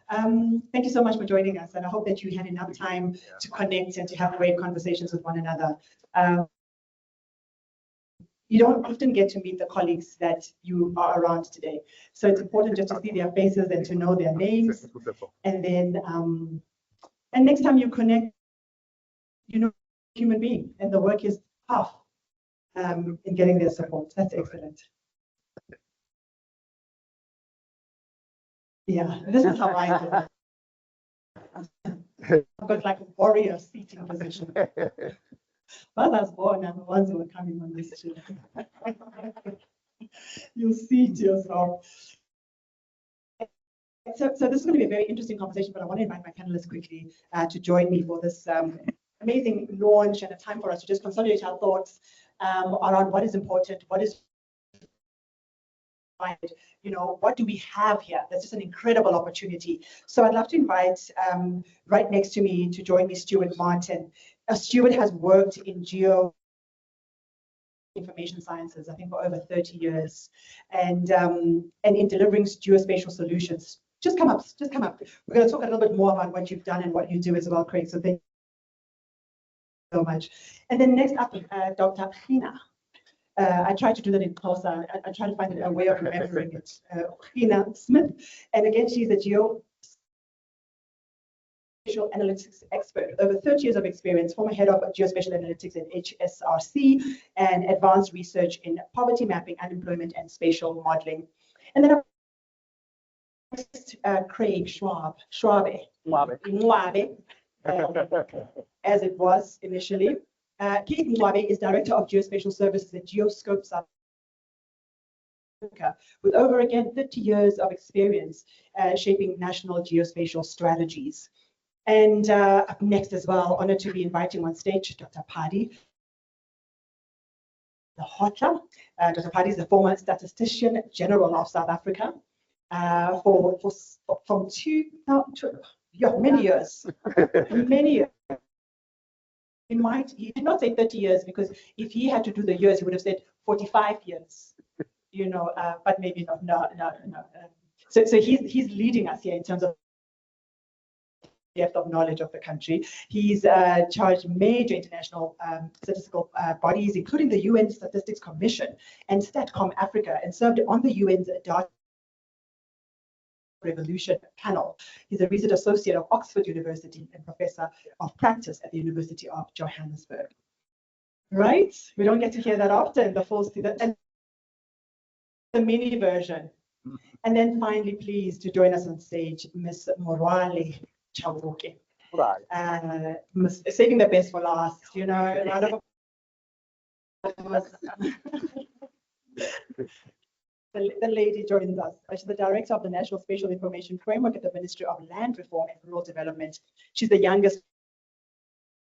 Thank you so much for joining us, and I hope that you had enough time to connect and to have great conversations with one another. You don't often get to meet the colleagues that you are around today. So it's important just to see their faces and to know their names. And then, and next time you connect, you know, human being, and the work is half in getting their support. That's excellent. Yeah, this is how I do it. I've got like a warrior seating position. But as born and the ones who are coming on this show. You'll see it yourself. So this is going to be a very interesting conversation, but I want to invite my panelists quickly to join me for this amazing launch and a time for us to just consolidate our thoughts around what is important, what is, you know, what do we have here? That's just an incredible opportunity. So I'd love to invite right next to me to join me, Stuart Martin. Stuart has worked in information sciences, I think, for over 30 years, and in delivering geospatial solutions. Just come up, just come up. We're going to talk a little bit more about what you've done and what you do as well, Craig. So thank you so much. And then next up, Dr. Gina. I tried to do that in Xhosa. I tried to find a way of remembering it. Gina Smith, and again, she's a geospatial analytics expert with over 30 years of experience, former head of geospatial analytics at HSRC, and advanced research in poverty mapping, unemployment, and spatial modeling. And then Craig Schwabe, as it was initially. Keith Mwabe is Director of Geospatial Services at Geoscope South Africa, with over, again, 30 years of experience shaping national geospatial strategies. And up next as well, honored to be inviting on stage Dr. Padi the Hotla. Dr. Padi is the former Statistician General of South Africa from many years, many years. He did not say 30 years, because if he had to do the years, he would have said 45 years, you know, but maybe not, no. So he's leading us here in terms of depth of knowledge of the country. He's charged major international statistical bodies, including the UN Statistics Commission and Statcom Africa, and served on the UN's Data Revolution panel. He's a research associate of Oxford University and professor of practice at the University of Johannesburg. Right? We don't get to hear that often, the full and the mini version. And then finally, pleased to join us on stage, Ms. Morale Chabuke. Saving the best for last, you know. A lot of the lady joins us. She's the director of the National Spatial Information Framework at the Ministry of Land Reform and Rural Development. She's the youngest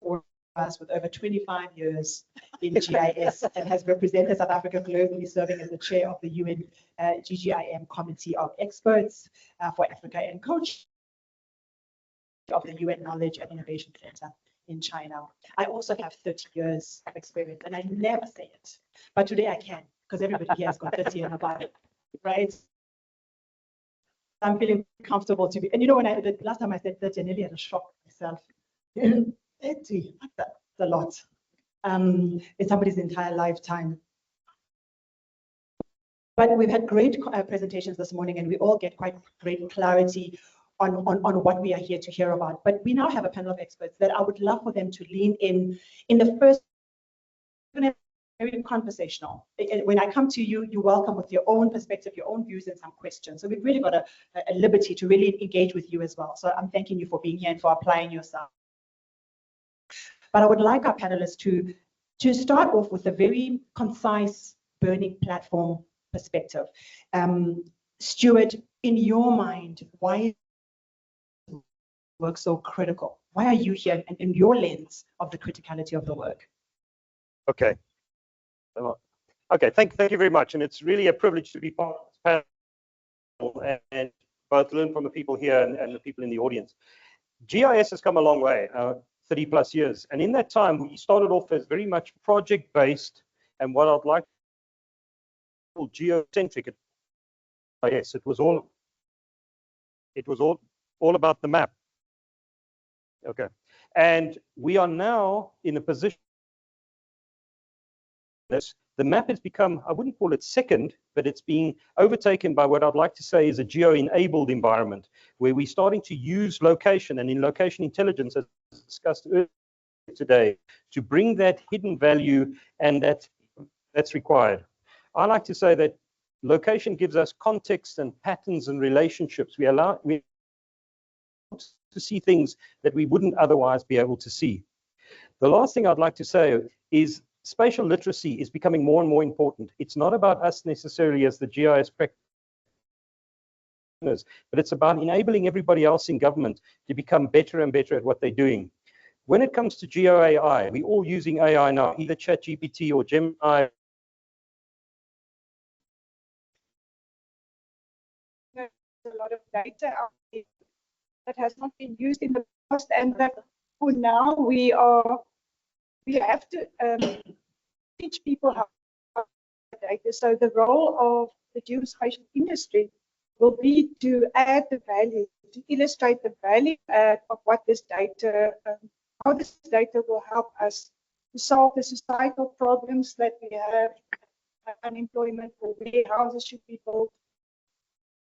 of us with over 25 years in GIS and has represented South Africa globally, serving as the chair of the UN GGIM Committee of Experts for Africa and coach of the UN Knowledge and Innovation Center in China. I also have 30 years of experience, and I never say it, but today I can, because everybody here has got 30 and above, right? I'm feeling comfortable to be, and you know, when the last time I said 30, I nearly had a shock myself. 30, that's a lot. In somebody's entire lifetime. But we've had great presentations this morning, and we all get quite great clarity on what we are here to hear about. But we now have a panel of experts that I would love for them to lean in the first, very conversational. When I come to you, you're welcome with your own perspective, your own views, and some questions. So we've really got a liberty to really engage with you as well. So I'm thanking you for being here and for applying yourself. But I would like our panelists to start off with a very concise, burning platform perspective. Stuart, in your mind, why is work so critical? Why are you here, and in your lens of the criticality of the work? Okay. Okay, thank you very much. And it's really a privilege to be part of this panel and both learn from the people here and the people in the audience. GIS has come a long way, 30 plus years. And in that time, we started off as very much project-based, and what I'd like to call geocentric GIS. It was all all about the map. Okay. And we are now in a position, the map has become, I wouldn't call it second, but it's being overtaken by what I'd like to say is a geo-enabled environment, where we're starting to use location and in location intelligence, as discussed earlier today, to bring that hidden value, and that's required. I like to say that location gives us context and patterns and relationships. We to see things that we wouldn't otherwise be able to see. The last thing I'd like to say is spatial literacy is becoming more and more important. It's not about us necessarily as the GIS practitioners, but it's about enabling everybody else in government to become better and better at what they're doing. When it comes to geo-AI, we're all using AI now, either ChatGPT or Gemini. There's a lot of data out there that has not been used in the past, and that for now we have to teach people how to data. So the role of the geospatial industry will be to add the value, to illustrate the value of what this data, how this data will help us to solve the societal problems that we have, unemployment, or where houses should be built,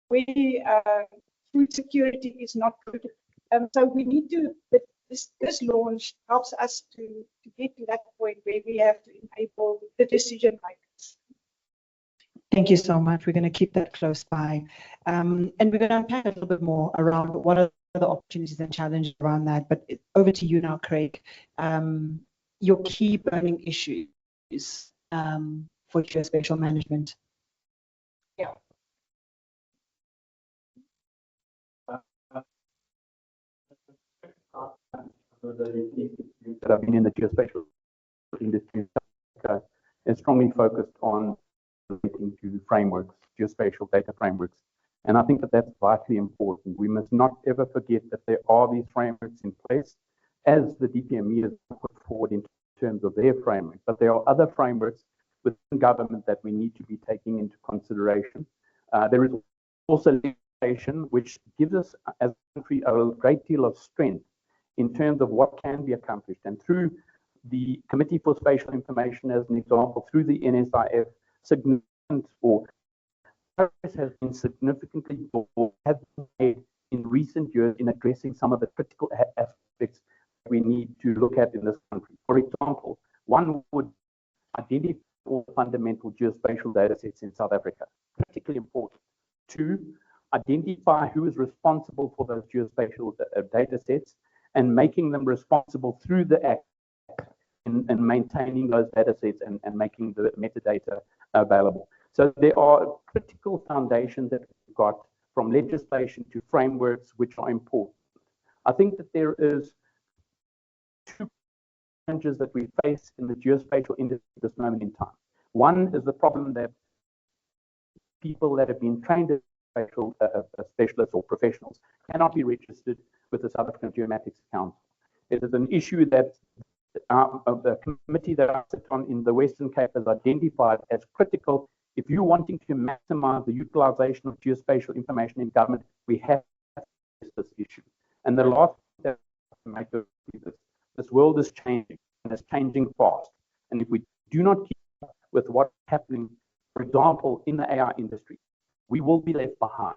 where food security is not good. So we need to, this launch helps us to get to that point where we have to enable the decision makers. Thank you so much. We're going to keep that close by. And we're going to unpack a little bit more around what are the opportunities and challenges around that. But over to you now, Craig. Your key burning issues for geospatial management. Yeah. That I've been in the geospatial industry is strongly focused on relating to frameworks, geospatial data frameworks. And I think that that's vitally important. We must not ever forget that there are these frameworks in place as the DPME has put forward in terms of their framework. But there are other frameworks within government that we need to be taking into consideration. There is also legislation which gives us as a country a great deal of strength in terms of what can be accomplished. And through the Committee for Spatial Information, as an example, through the NSIF, significant or progress has been significantly have been made in recent years in addressing some of the critical aspects we need to look at in this country. For example, one would identify all fundamental geospatial data sets in South Africa, particularly important. Two, identify who is responsible for those geospatial data sets and making them responsible through the Act and maintaining those data sets and making the metadata available. So there are critical foundations that we've got, from legislation to frameworks, which are important. I think that there is two challenges that we face in the geospatial industry at this moment in time. One is the problem that people that have been trained as spatial specialists or professionals cannot be registered with the South African Geomatics Council. It is an issue that the committee that I sit on in the Western Cape has identified as critical. If you're wanting to maximize the utilization of geospatial information in government, we have to address this issue. And the last thing to make this world is changing, and it's changing fast. And if we do not keep up with what's happening, for example, in the AI industry, we will be left behind.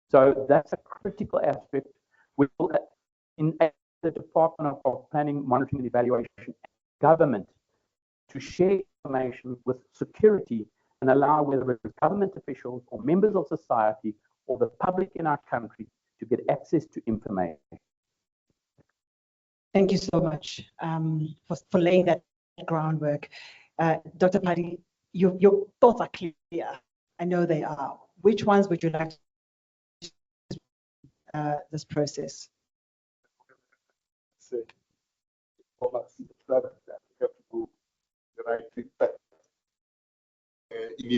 So that's a critical aspect. We will, in the Department of Planning, Monitoring and Evaluation, government, to share information with security and allow whether it's government officials or members of society or the public in our country to get access to information. Thank you so much for laying that groundwork. Dr. Padi, your thoughts are clear. I know they are. Which ones would you like to this process? In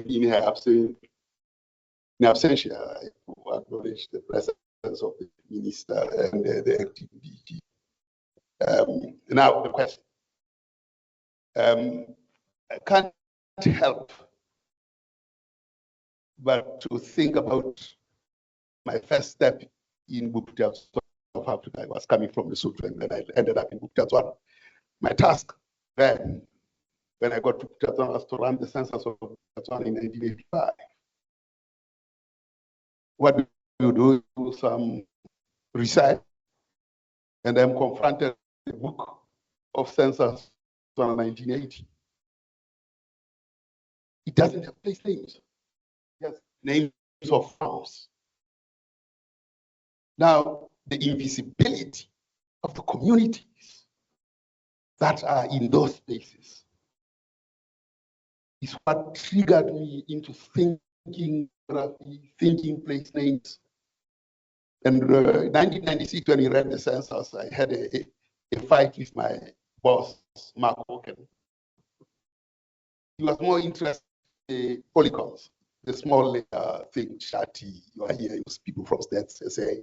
absentia, I acknowledge the presence of the minister and the acting DG. Now, the question. I can't help but to think about my first step in Bukit, South Africa. I was coming from Lesotho and then I ended up in Bukit. My task then, when I got to Bukit, was to run the census of Bukit in 1985. What do you do? Do some research, and I'm confronted with the book of census from 1980. It doesn't have place names. It has names of farms. Now, the invisibility of the communities that are in those spaces is what triggered me into thinking place names. And in 1996, when we ran the census, I had a fight with my boss, Mark Walken. He was more interested in polygons, the small thing, Shati, you are here, use people from Stats SA.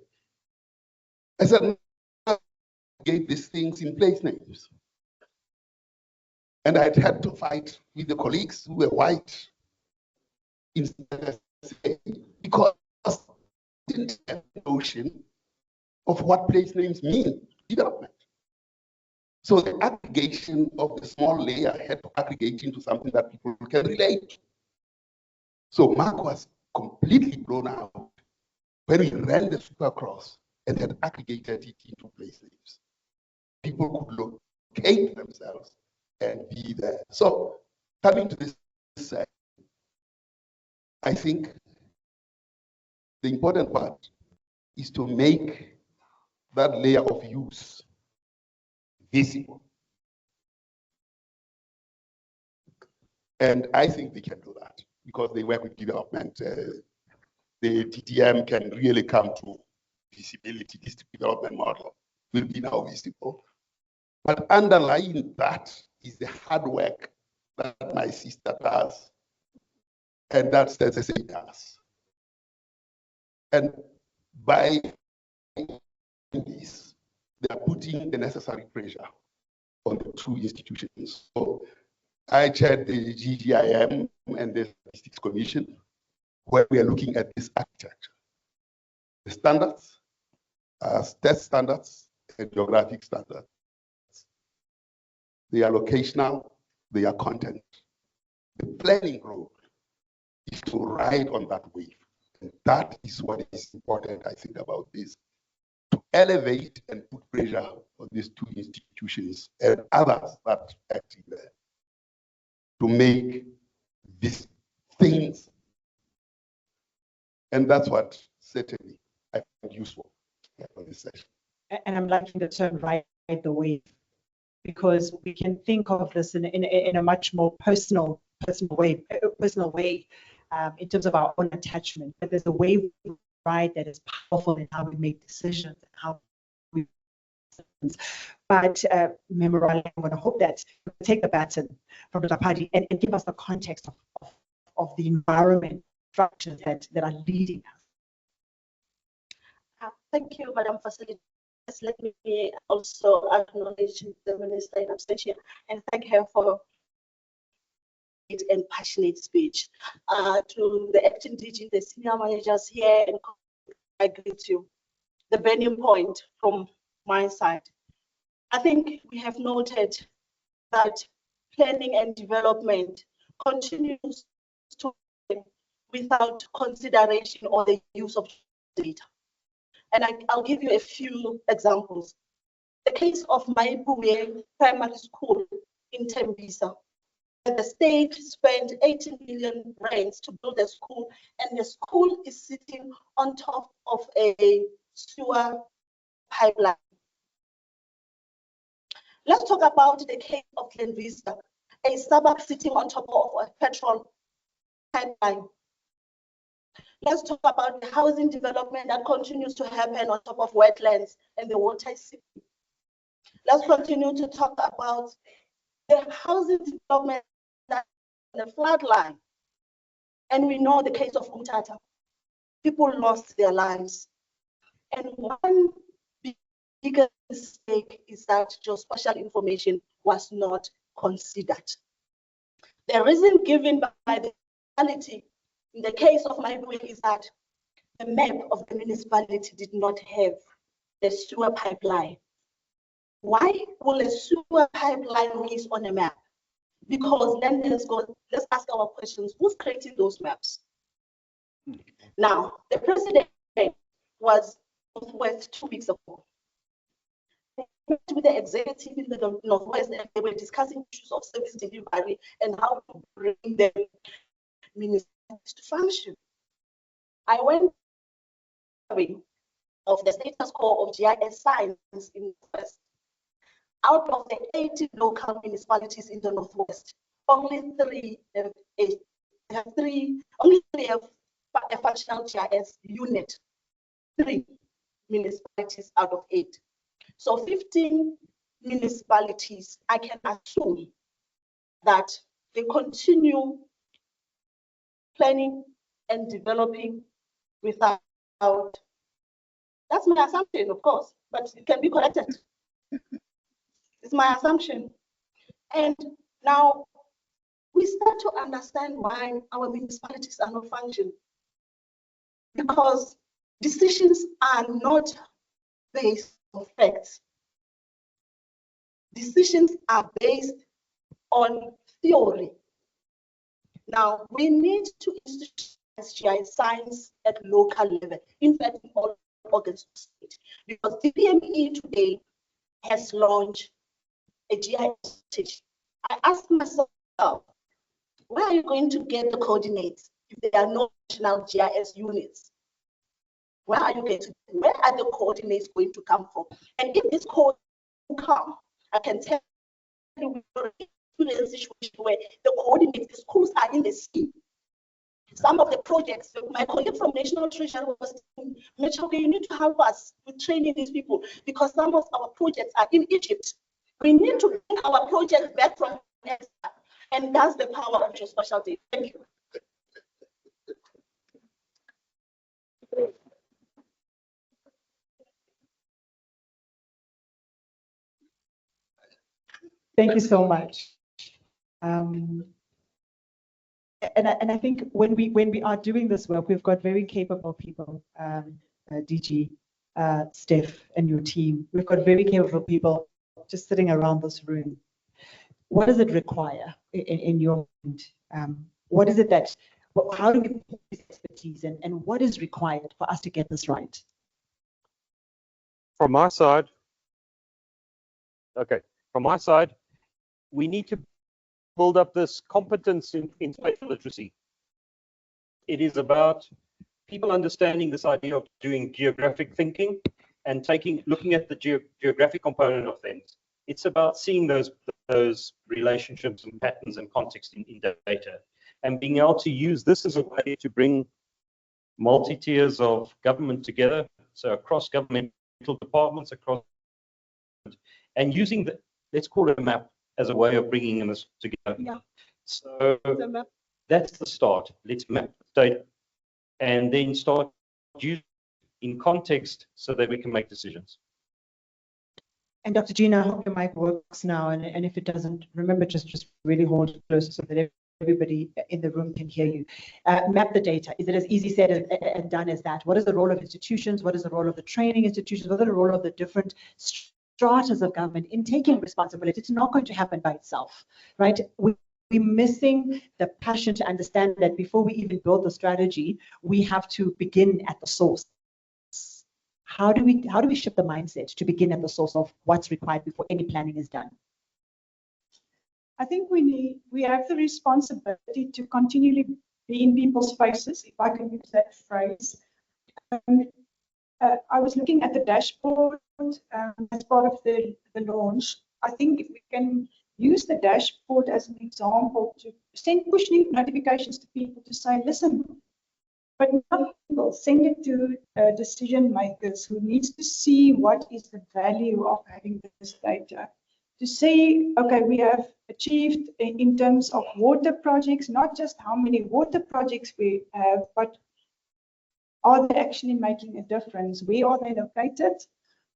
I said, I gave these things in place names. And I'd had to fight with the colleagues who were white in SA because I didn't have the notion of what place names mean, development. So the aggregation of the small layer had to aggregate into something that people can relate to. So Mark was completely blown out when we ran the supercross and had aggregated it into place names. People could locate themselves and be there. So coming to this side, I think the important part is to make that layer of use visible. And I think they can do that because they work with development. The TTM can really come to visibility. This development model will be now visible. But underlying that is the hard work that my sister does and that SSA does. And by this, they are putting the necessary pressure on the two institutions. So I chaired the GIM and the Statistics Commission, where we are looking at this architecture. The standards, test standards, and geographic standards. They are locational, they are content. The planning role is to ride on that wave. And that is what is important, I think, about this. To elevate and put pressure on these two institutions and others that acting there to make these things. And that's what certainly I find useful for this session. And I'm liking the term ride the wave, because we can think of this in a much more personal way, in terms of our own attachment. But there's a wave ride that is powerful in how we make decisions and how we. But Memorable, I'm going to hope that you take the baton from Dr. Padi and give us the context of the environment structures that are leading us. Thank you, Madam Facilitator. Let me also acknowledge the Minister in absentia and thank her for it and passionate speech. To the acting DG, the senior managers here, and I greet you. The burning point from my side. I think we have noted that planning and development continues to without consideration or the use of data. And I'll give you a few examples. The case of Maipuye Primary School in Tembisa. The state spent 18 million rands to build a school, and the school is sitting on top of a sewer pipeline. Let's talk about the case of Glen Vista, a suburb sitting on top of a petrol pipeline. Let's talk about the housing development that continues to happen on top of wetlands and the water city. Let's continue to talk about the housing development that's on the flood line. And we know the case of Umtata. People lost their lives. And one bigger mistake is that geospatial information was not considered. The reason given by the reality in the case of Maipuye is that the map of the municipality did not have a sewer pipeline. Why will a sewer pipeline miss on a map? Because then let's ask our questions. Who's creating those maps? Now, the president was Northwest 2 weeks ago. They met with the executive in the Northwest and they were discussing issues of service delivery and how to bring the municipalities to function. I went of the status quo of GIS science in the West. Out of the 80 local municipalities in the Northwest, only three have a functional GIS unit. 3 municipalities out of 8. So 15 municipalities, I can assume that they continue planning and developing without, that's my assumption, of course, but it can be corrected. It's my assumption. And now we start to understand why our municipalities are not functioning. Because decisions are not based on facts. Decisions are based on theory. Now, we need to institutionalize GIS science at local level, in fact, in all organs of state, because DPME today has launched a GIS strategy. I asked myself, where are you going to get the coordinates if there are no national GIS units? Where are the coordinates going to come from? And if this code come, I can tell you we're in a situation where the coordinates, the schools are in the sea. Some of the projects, my colleague from National Treasury was saying, Mitchell, you need to help us with training these people because some of our projects are in Egypt. We need to bring our projects back from Africa, and that's the power of geospatial data. Thank you. Thank you so much. And I think when we are doing this work, we've got very capable people, DG, Steph, and your team. We've got very capable people just sitting around this room. What does it require in your mind? What is it that? How do we put this expertise and what is required for us to get this right? From my side, we need to build up this competence in spatial literacy. It is about people understanding this idea of doing geographic thinking and looking at the geographic component of things. It's about seeing those relationships and patterns and context in data and being able to use this as a way to bring multi-tiers of government together, so across governmental departments, and using let's call it a map as a way of bringing this together. Yeah. So that's the start. Let's map the data and then start using in context so that we can make decisions. And Dr. Gina, I hope your mic works now, and if it doesn't, remember just really hold it close so that everybody in the room can hear you. Map the data. Is it as easy said and done as that? What is the role of institutions? What is the role of the training institutions? What is the role of the different stratas of government in taking responsibility? It's not going to happen by itself, right? We're missing the passion to understand that before we even build the strategy, we have to begin at the source. How do we shift the mindset to begin at the source of what's required before any planning is done? I think we have the responsibility to continually be in people's faces, if I can use that phrase. I was looking at the dashboard as part of the launch. I think if we can use the dashboard as an example to send push notifications to people to say, listen, but not people, send it to decision makers who needs to see what is the value of having this data. To say, okay, we have achieved in terms of water projects, not just how many water projects we have, but are they actually making a difference? Where are they located?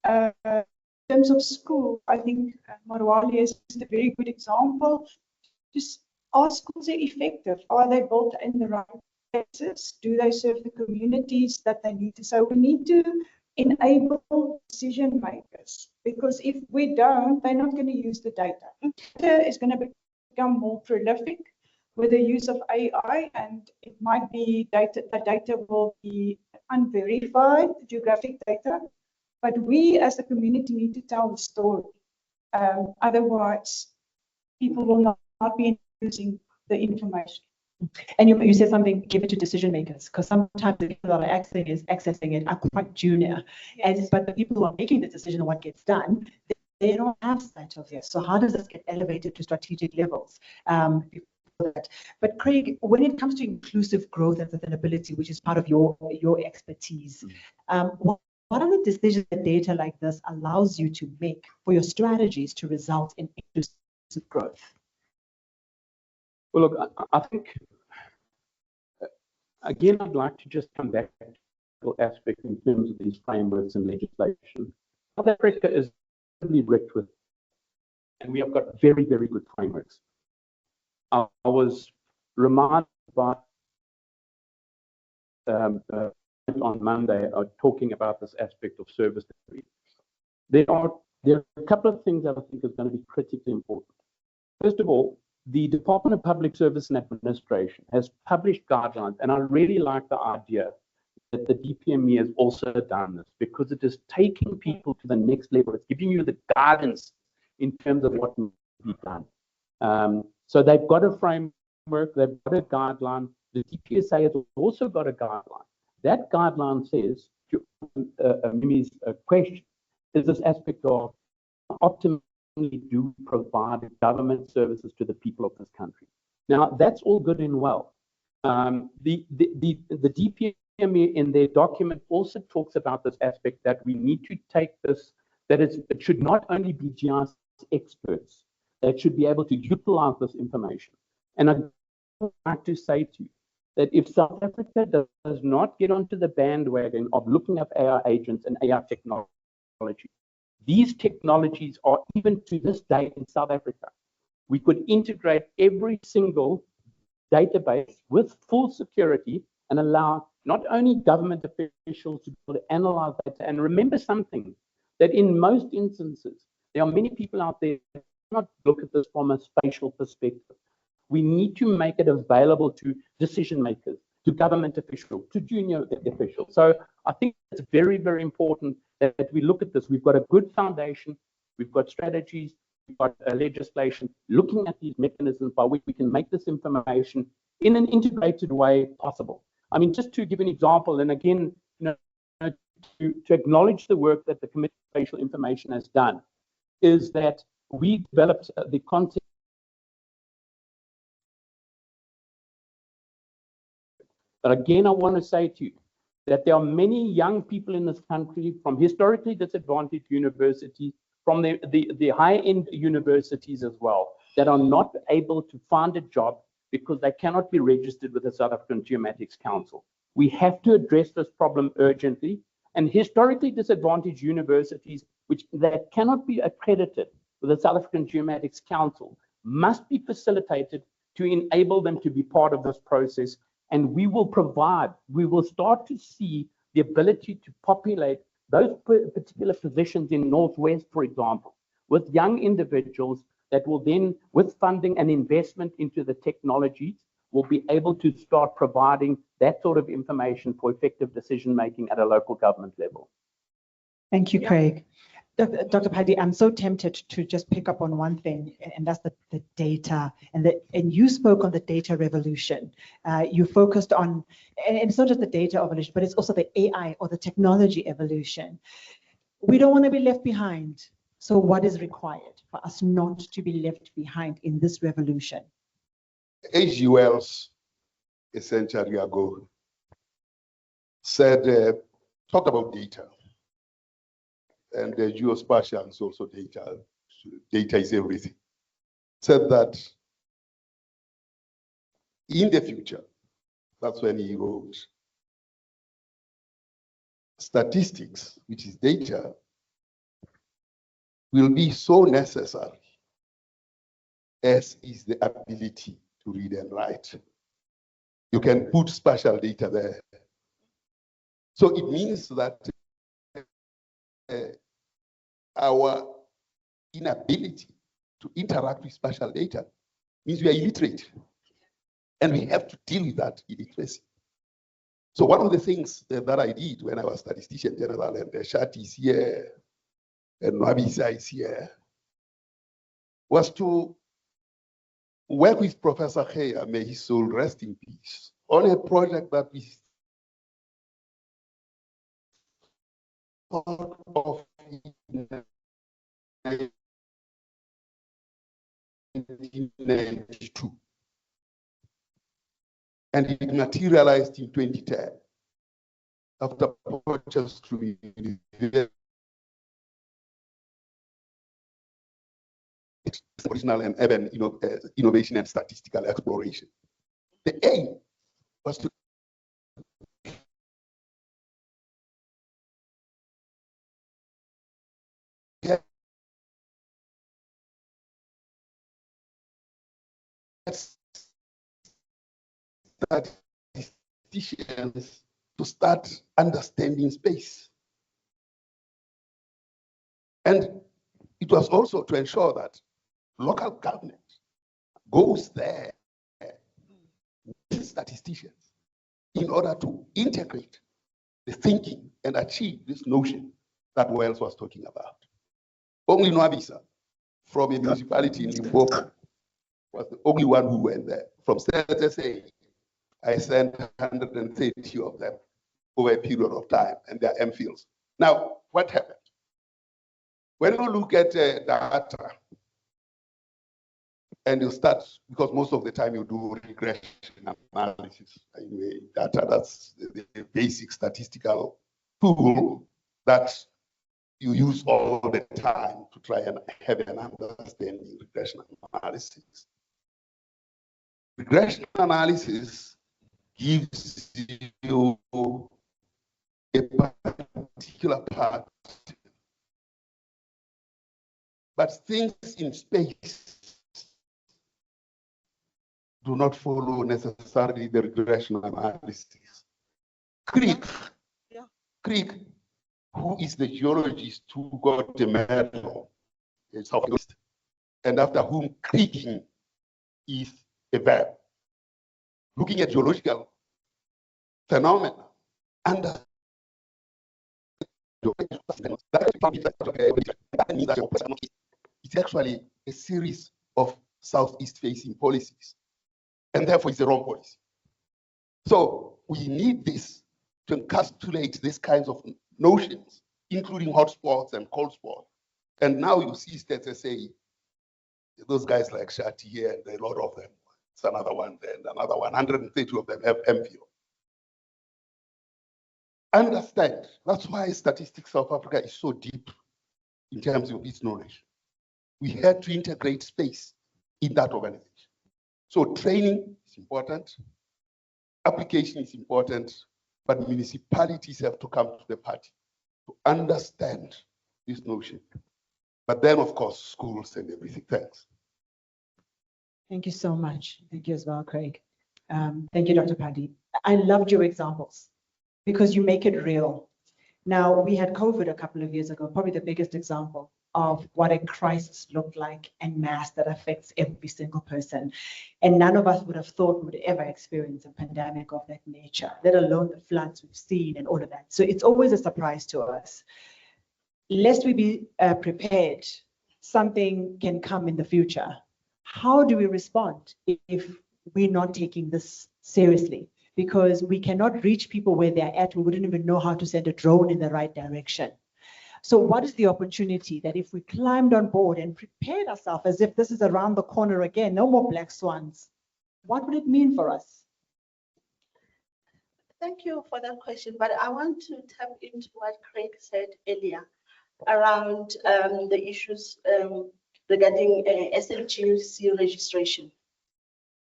In terms of school, I think Marwali is a very good example. Just are schools effective? Are they built in the right cases? Do they serve the communities that they need to? So we need to enable decision makers, because if we don't, they're not going to use the data. Data is going to become more prolific with the use of AI, and it might be data, the data will be unverified geographic data, but we as a community need to tell the story. Otherwise, people will not be using the information. And you said something, give it to decision makers, because sometimes the people that are accessing it are quite junior. Yes. But the people who are making the decision on what gets done, they don't have sight of this. So how does this get elevated to strategic levels? But Craig, when it comes to inclusive growth and sustainability, which is part of your expertise, what are the decisions that data like this allows you to make for your strategies to result in inclusive growth? Well, look, I think, again, I'd like to just come back to the aspect in terms of these frameworks and legislation. South Africa is really rich with, and we have got very, very good frameworks. I was reminded by on Monday talking about this aspect of service delivery. There are a couple of things that I think is going to be critically important. First of all, the Department of Public Service and Administration has published guidelines, and I really like the idea that the DPME has also done this, because it is taking people to the next level. It's giving you the guidance in terms of what needs to be done. So they've got a framework, they've got a guideline. The DPSA has also got a guideline. That guideline says, to Mimi's question, is this aspect of optimally do provide government services to the people of this country. Now, that's all good and well. The DPME in their document also talks about this aspect that we need to take this, that it should not only be GIS experts that should be able to utilize this information. And I'd like to say to you that if South Africa does not get onto the bandwagon of looking at AI agents and AI technology, these technologies are, even to this day in South Africa, we could integrate every single database with full security and allow not only government officials to be able to analyze data. And remember something, that in most instances, there are many people out there who cannot look at this from a spatial perspective. We need to make it available to decision makers, to government officials, to junior officials. So I think it's very, very important that we look at this. We've got a good foundation, we've got strategies, we've got legislation, looking at these mechanisms by which we can make this information in an integrated way possible. I mean, just to give an example, and again, to acknowledge the work that the Committee on Spatial Information has done, is that we developed the concept. But again, I want to say to you that there are many young people in this country from historically disadvantaged universities, from the high-end universities as well, that are not able to find a job because they cannot be registered with the South African Geomatics Council. We have to address this problem urgently, and historically disadvantaged universities that cannot be accredited with the South African Geomatics Council must be facilitated to enable them to be part of this process. And we will start to see the ability to populate those particular positions in Northwest, for example, with young individuals that will then, with funding and investment into the technologies, will be able to start providing that sort of information for effective decision-making at a local government level. Thank you, Craig. Dr. Paddy, I'm so tempted to just pick up on one thing, and that's the data. And you spoke on the data revolution. You focused on, and it's not just the data evolution, but it's also the AI or the technology evolution. We don't want to be left behind. So what is required for us not to be left behind in this revolution? H.G. Wells, a century ago, said, talk about data. And the geospatial is also data. Data is everything. Said that in the future, that's when he wrote, statistics, which is data, will be so necessary as is the ability to read and write. you can put spatial data there. So it means that our inability to interact with spatial data means we are illiterate. And we have to deal with that illiteracy. So one of the things that I did when I was statistician general, and Shati is here, and Nwabisa is here, was to work with Professor Heya, may his soul rest in peace, on a project that we thought of in 1992. And it materialized in 2010 after purchase through original and urban innovation and statistical exploration. The aim was to get statisticians to start understanding space. And it was also to ensure that local government goes there with statisticians in order to integrate the thinking and achieve this notion that Wells was talking about. Only Nwabisa from a municipality in Limpopo was the only one who went there. From SSA, I sent 130 of them over a period of time, and they're MPhils. Now, what happened? When you look at data, and you start, because most of the time you do regression analysis. Anyway, data, that's the basic statistical tool that you use all the time to try and have an understanding regression analysis. Regression analysis gives you a particular part, but things in space do not follow necessarily the regression analysis. Crick, who is the geologist who got the medal in Southeast, and after whom cricking is a verb, looking at geological phenomena under it's actually a series of southeast facing policies, and therefore it's the wrong policy. So we need this to encapsulate these kinds of notions, including hotspots and cold spots. And now you see states say, those guys like Shati here, and a lot of them, it's another one there, and another 130 of them have MPO. Understand, that's why Statistics South Africa is so deep in terms of its knowledge. We had to integrate space in that organization. So training is important, application is important, but municipalities have to come to the party to understand this notion. But then, of course, schools and everything. Thanks. Thank you so much. Thank you as well, Craig. Thank you, Dr. Padi. I loved your examples because you make it real. Now, we had COVID a couple of years ago, probably the biggest example of what a crisis looked like en masse that affects every single person. And none of us would have thought we would ever experience a pandemic of that nature, let alone the floods we've seen and all of that. So it's always a surprise to us. Lest we be prepared, something can come in the future. How do we respond if we're not taking this seriously? Because we cannot reach people where they're at. We wouldn't even know how to send a drone in the right direction. So what is the opportunity that if we climbed on board and prepared ourselves as if this is around the corner again, no more black swans, what would it mean for us? Thank you for that question, but I want to tap into what Craig said earlier around the issues regarding SMGC registration.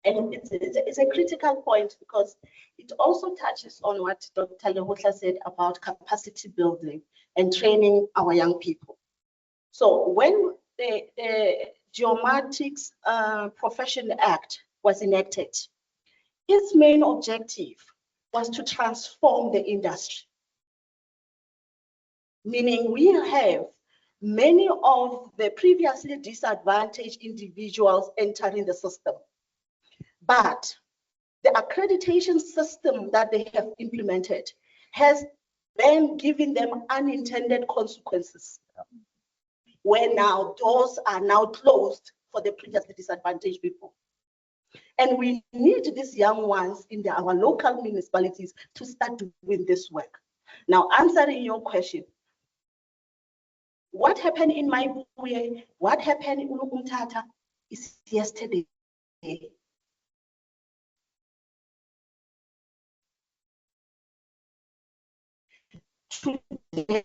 And it's a critical point because it also touches on what Dr. Lehotla said about capacity building and training our young people. So when the Geomatics Profession Act was enacted, its main objective was to transform the industry. Meaning we have many of the previously disadvantaged individuals entering the system. But the accreditation system that they have implemented has then given them unintended consequences, where now doors are now closed for the previously disadvantaged people. And we need these young ones in our local municipalities to start doing this work. Now, answering your question, what happened in my Buye, what happened in Umtata is yesterday. Today,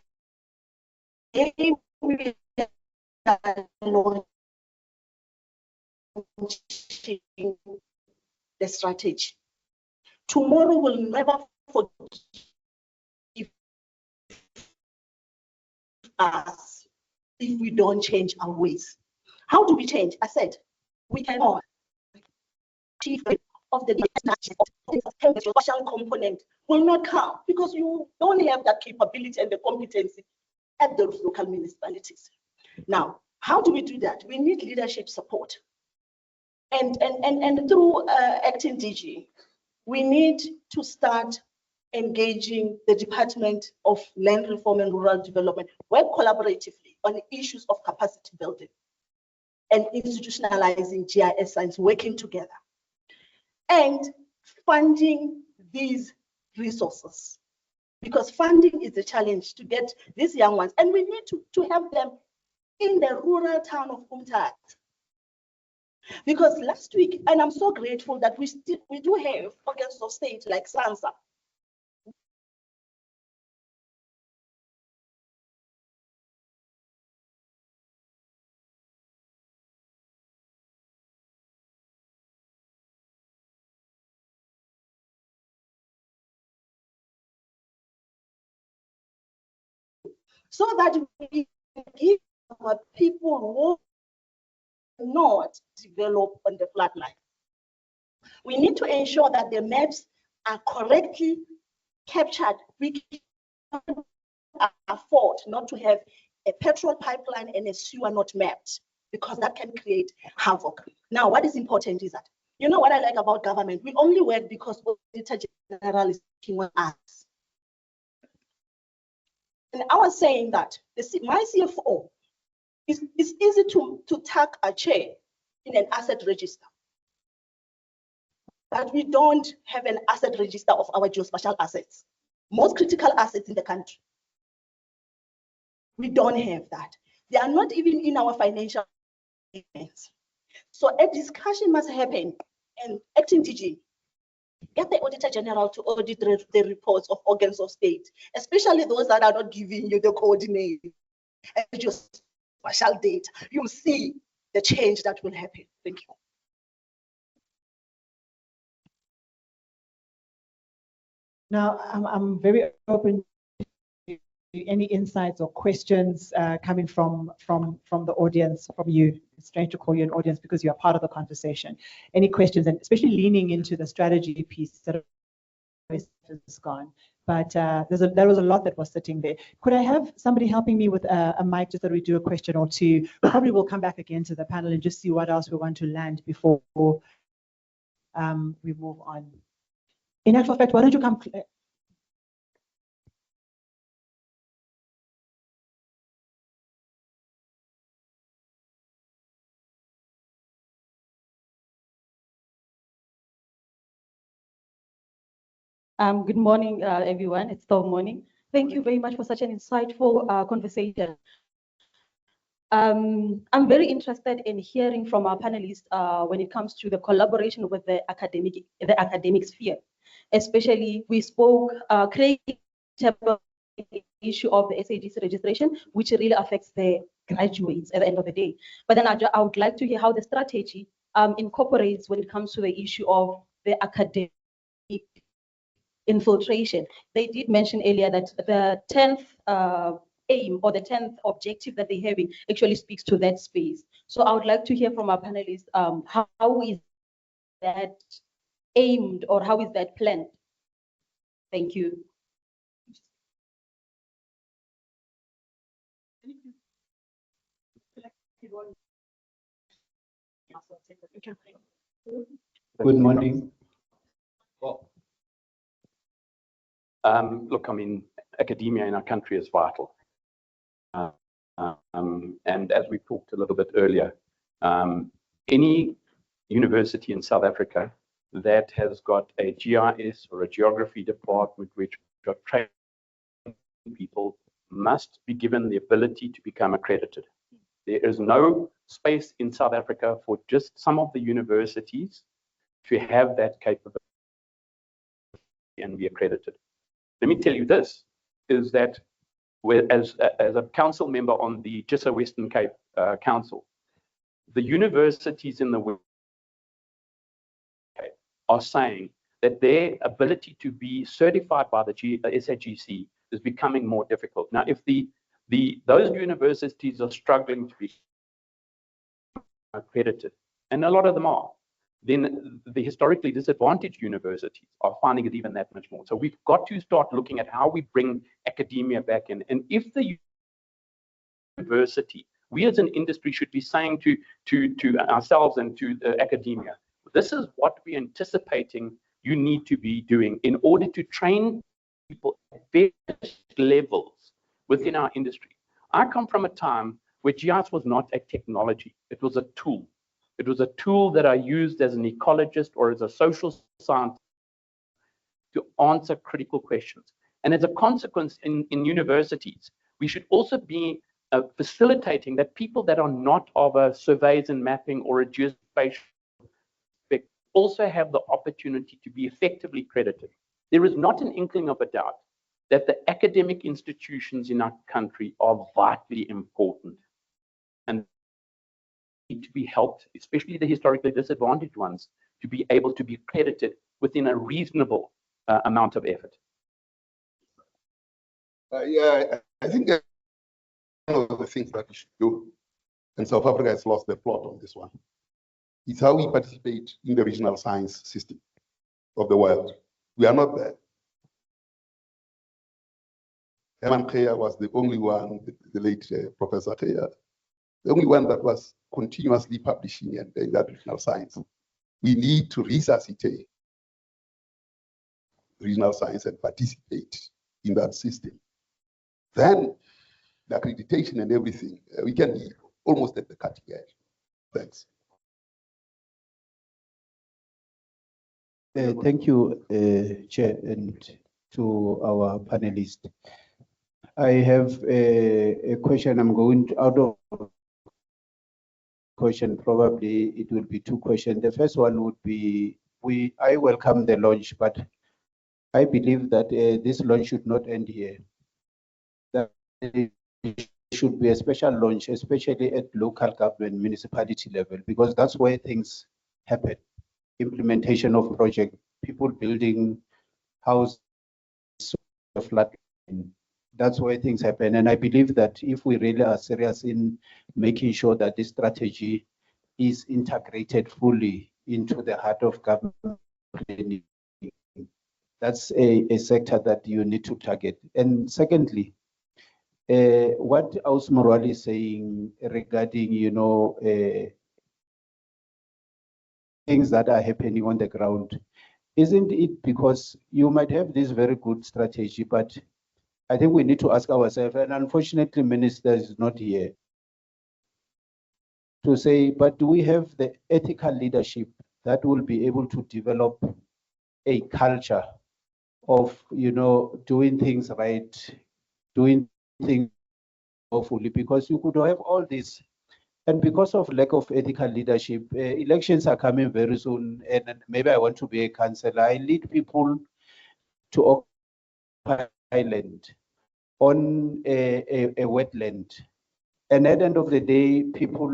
we are launching the strategy. Tomorrow will never forgive us if we don't change our ways. How do we change? I said, we cannot achieve of the social component will not come because you don't have that capability and the competency at those local municipalities. Now, how do we do that? We need leadership support. And through Acting DG, we need to start engaging the Department of Land Reform and Rural Development, work collaboratively on issues of capacity building and institutionalizing GIS science, working together and funding these resources, because funding is the challenge to get these young ones, and we need to have them in the rural town of Umtata. Because last week, and I'm so grateful that we do have organs of state like SANSA. So that we give our people who not develop on the flat line. We need to ensure that the maps are correctly captured. We can afford not to have a petrol pipeline and a sewer not mapped, because that can create havoc. Now, what is important is that, you know what I like about government? We only work because Auditor General is working on us. And I was saying that my CFO is easy to tuck a chair in an asset register. But we don't have an asset register of our geospatial assets, most critical assets in the country. We don't have that. They are not even in our financial statements. So a discussion must happen, and Acting DG, get the Auditor General to audit the reports of organs of state, especially those that are not giving you the coordinates and just spatial data. You'll see the change that will happen. Thank you. Now, I'm very open to any insights or questions coming from the audience, from you. It's strange to call you an audience because you are part of the conversation. Any questions, and especially leaning into the strategy piece that is gone. But there was a lot that was sitting there. Could I have somebody helping me with a mic, just that we do a question or two? Probably we'll come back again to the panel and just see what else we want to land before we move on. In actual fact, why don't you come? Good morning, everyone. It's still morning. Thank you very much for such an insightful conversation. I'm very interested in hearing from our panelists when it comes to the collaboration with the academic sphere. Especially, we spoke, Craig, about the issue of the SAGC registration, which really affects the graduates at the end of the day. But then I would like to hear how the strategy incorporates when it comes to the issue of the academic infiltration. They did mention earlier that the 10th aim or the 10th objective that they're having actually speaks to that space. So I would like to hear from our panelists, how is that aimed or how is that planned? Thank you. Good morning. Look, I mean, academia in our country is vital. And as we talked a little bit earlier, any university in South Africa that has got a GIS or a geography department which are trained people must be given the ability to become accredited. There is no space in South Africa for just some of the universities to have that capability and be accredited. Let me tell you this, is that as a council member on the GIS Western Cape Council, the universities in the Western Cape are saying that their ability to be certified by the SAGC is becoming more difficult. Now, if those universities are struggling to be accredited, and a lot of them are, then the historically disadvantaged universities are finding it even that much more. So we've got to start looking at how we bring academia back in. And if the university, we as an industry should be saying to ourselves and to the academia, this is what we're anticipating you need to be doing in order to train people at various levels within our industry. I come from a time where GIS was not a technology, it was a tool. It was a tool that I used as an ecologist or as a social scientist to answer critical questions. And as a consequence, in universities, we should also be facilitating that people that are not of a surveys and mapping or a geospatial also have the opportunity to be effectively credited. There is not an inkling of a doubt that the academic institutions in our country are vitally important and need to be helped, especially the historically disadvantaged ones, to be able to be credited within a reasonable amount of effort. Yeah, I think one of the things that we should do, and South Africa has lost the plot on this one, is how we participate in the regional science system of the world. We are not there. Herman Kea was the only one, the late Professor Kea, the only one that was continuously publishing in that regional science. We need to resuscitate regional science and participate in that system. Then the accreditation and everything, we can be almost at the cutting edge. Thanks. Thank you, Chair, and to our panelists. I have a question. I'm going out of question. Probably it will be two questions. The first one would be, I welcome the launch, but I believe that this launch should not end here. That it should be a special launch, especially at local government, municipality level, because that's where things happen. Implementation of project, people building houses, flat. That's where things happen. And I believe that if we really are serious in making sure that this strategy is integrated fully into the heart of government, that's a sector that you need to target. And secondly, what Ausmorwal is saying regarding, things that are happening on the ground, isn't it because you might have this very good strategy, but I think we need to ask ourselves, and unfortunately, Minister is not here to say, but do we have the ethical leadership that will be able to develop a culture of, doing things right, doing things lawfully? Because you could have all this, and because of lack of ethical leadership, elections are coming very soon, and maybe I want to be a councillor. I lead people to occupy land on a wetland. And at the end of the day, people,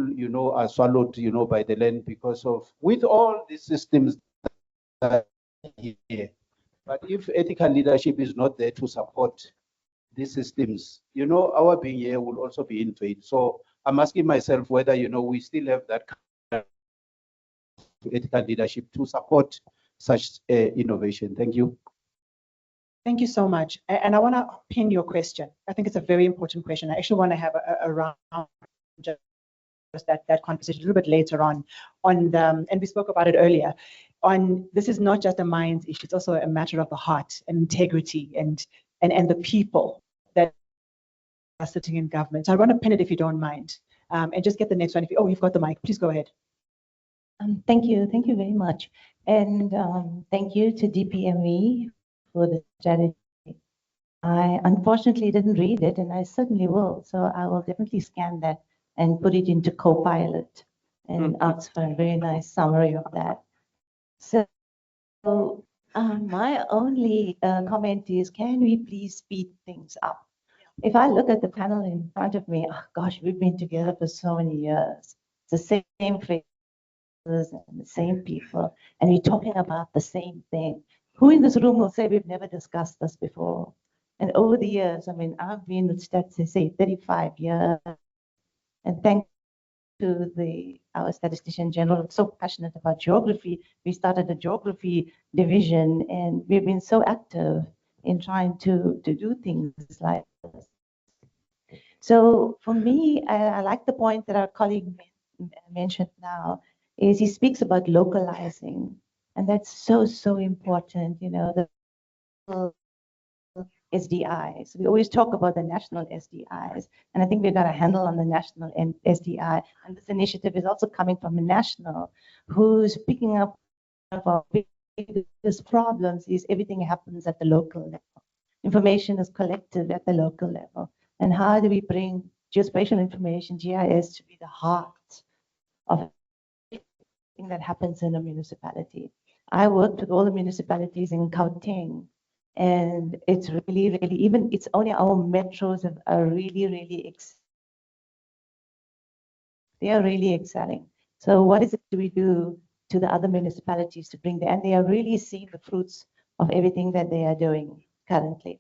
are swallowed, by the land because of, with all these systems that are here. But if ethical leadership is not there to support these systems, our being here will also be in vain. So I'm asking myself whether, we still have that kind of ethical leadership to support such innovation. Thank you. Thank you so much. And I want to pin your question. I think it's a very important question. I actually want to have a round just that conversation a little bit later on the, and we spoke about it earlier, on this is not just a minds issue, it's also a matter of the heart and integrity and the people that are sitting in government. So I want to pin it if you don't mind, and just get the next one. If you, oh, you've got the mic, please go ahead. Thank you very much. And thank you to DPME for the strategy. I unfortunately didn't read it, and I certainly will. So I will definitely scan that and put it into Copilot and ask for a very nice summary of that. So my only comment is, can we please speed things up? If I look at the panel in front of me, oh gosh, we've been together for so many years. It's the same faces and the same people, and we're talking about the same thing. Who in this room will say we've never discussed this before? And over the years, I mean, I've been with Stats SA 35 years, and thanks to our statistician general, so passionate about geography. We started a geography division, and we've been so active in trying to do things like this. So for me, I like the point that our colleague mentioned now, is he speaks about localizing, and that's so important. You know, the SDIs. We always talk about the national SDIs, and I think we've got a handle on the national SDI. And this initiative is also coming from a national who's picking up one of our biggest problems is everything happens at the local level. Information is collected at the local level. And how do we bring geospatial information, GIS, to be the heart of everything that happens in a municipality? I worked with all the municipalities in Gauteng, and it's really, even it's only our metros are really they are really excelling. So what is it do we do to the other municipalities to bring them? And they are really seeing the fruits of everything that they are doing currently.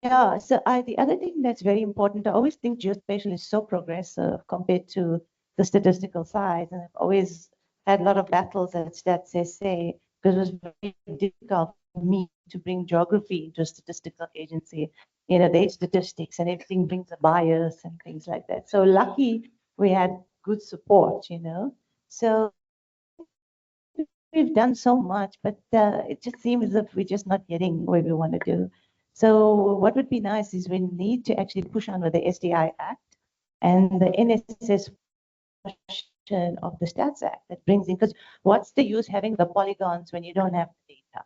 Yeah, so the other thing that's very important, I always think geospatial is so progressive compared to the statistical side, and I've always had a lot of battles at Stats SA, because it was very difficult for me to bring geography into a statistical agency. You know, they statistics and everything brings a bias and things like that. So lucky we had good support, you know. So we've done so much, but it just seems as if we're just not getting where we want to do. So what would be nice is we need to actually push on with the SDI Act and the NSS of the Stats Act that brings in, because what's the use having the polygons when you don't have the data?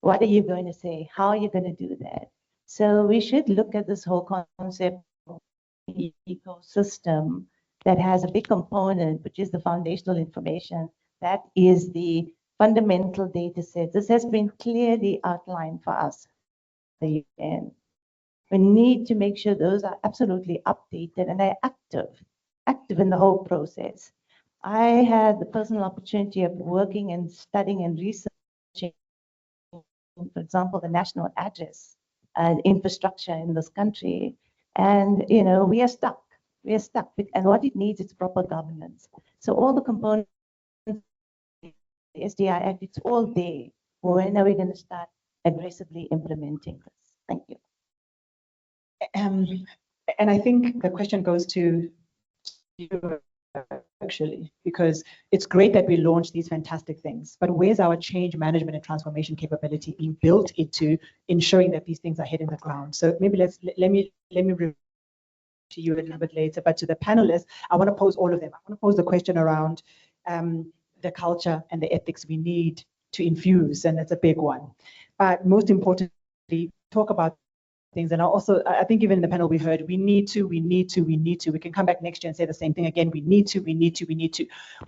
What are you going to say? How are you going to do that? So we should look at this whole concept of ecosystem that has a big component, which is the foundational information. That is the fundamental data set. This has been clearly outlined for us. We need to make sure those are absolutely updated and they're active in the whole process. I had the personal opportunity of working and studying and researching, for example, the national address infrastructure in this country. And, you know, we are stuck. We are stuck. And what it needs is proper governance. So all the components, the SDI Act, it's all there. When are we going to start aggressively implementing this? Thank you. And I think the question goes to you, actually, because it's great that we launch these fantastic things, but where's our change management and transformation capability being built into ensuring that these things are hitting the ground? So maybe let me review to you a little bit later, but to the panelists, I want to pose all of them. I want to pose the question around the culture and the ethics we need to infuse, and it's a big one. But most importantly, talk about things. And I think even in the panel we heard, we need to. We can come back next year and say the same thing again. We need to.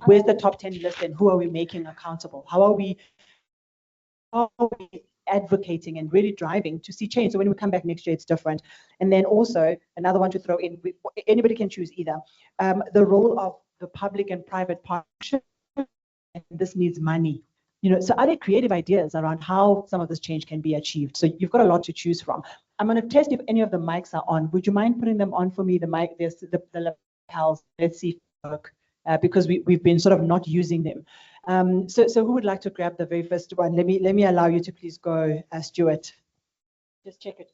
Where's the top 10 list and who are we making accountable? How are we advocating and really driving to see change? So when we come back next year, it's different. And then also another one to throw in, anybody can choose either. The role of the public and private partnership, and this needs money. You know, so are there creative ideas around how some of this change can be achieved? So you've got a lot to choose from. I'm going to test if any of the mics are on. Would you mind putting them on for me? The mic, there's the lapels. Let's see if they work, because we've been sort of not using them. So who would like to grab the very first one? Let me allow you to please go, Stuart. Just check it.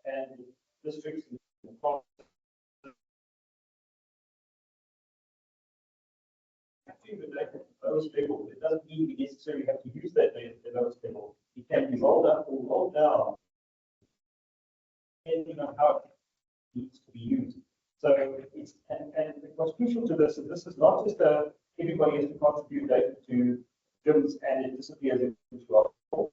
And districts lowest level. It doesn't mean we necessarily have to use that data at the lowest level. It can be rolled up or rolled down, depending on how it needs to be used. So it's and what's crucial to this is not just everybody has to contribute data to GIMS and it disappears into our report.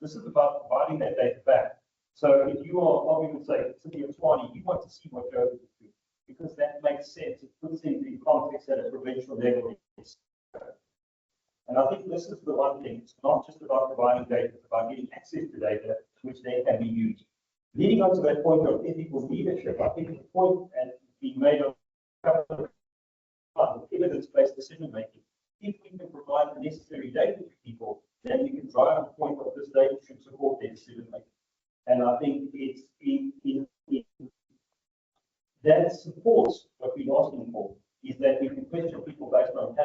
This is about providing that data back. So if you are, we would say, City of Tshwane, you want to see what goes into, because that makes sense. It puts in the context at a provincial level. And I think this is the one thing. It's not just about providing data, it's about getting access to data which then can be used. Leading on to that point of ethical leadership, I think the point and being made of evidence-based decision making. If we can provide the necessary data to people, then we can drive the point of this data should support their decision making. And I think it's that supports what we're asking for, is that we can question people based on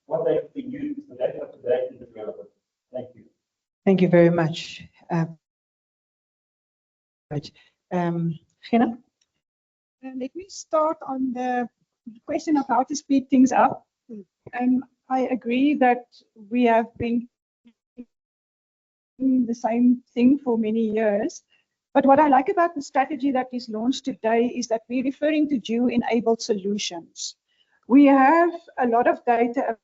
what they've been used, the data up to date and it's relevant. Thank you. Thank you very much. Gina? Let me start on the question of how to speed things up. I agree that we have been doing the same thing for many years. But what I like about the strategy that is launched today is that we're referring to GEO-enabled solutions. We have a lot of data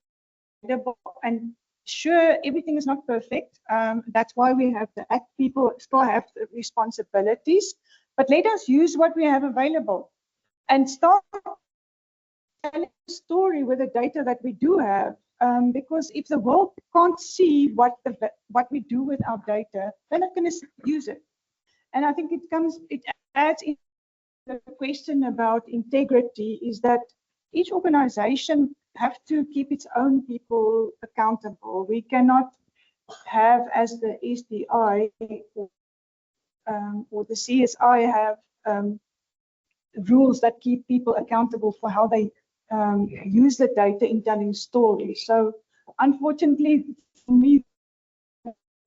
available, and sure, everything is not perfect. That's why we have the act. People still have responsibilities, but let us use what we have available and start telling a story with the data that we do have. Because if the world can't see what we do with our data, they're not going to use it. And I think it adds in the question about integrity, is that each organization have to keep its own people accountable. We cannot have, as the SDI or the CSI have rules that keep people accountable for how they use the data in telling stories. So unfortunately, for me,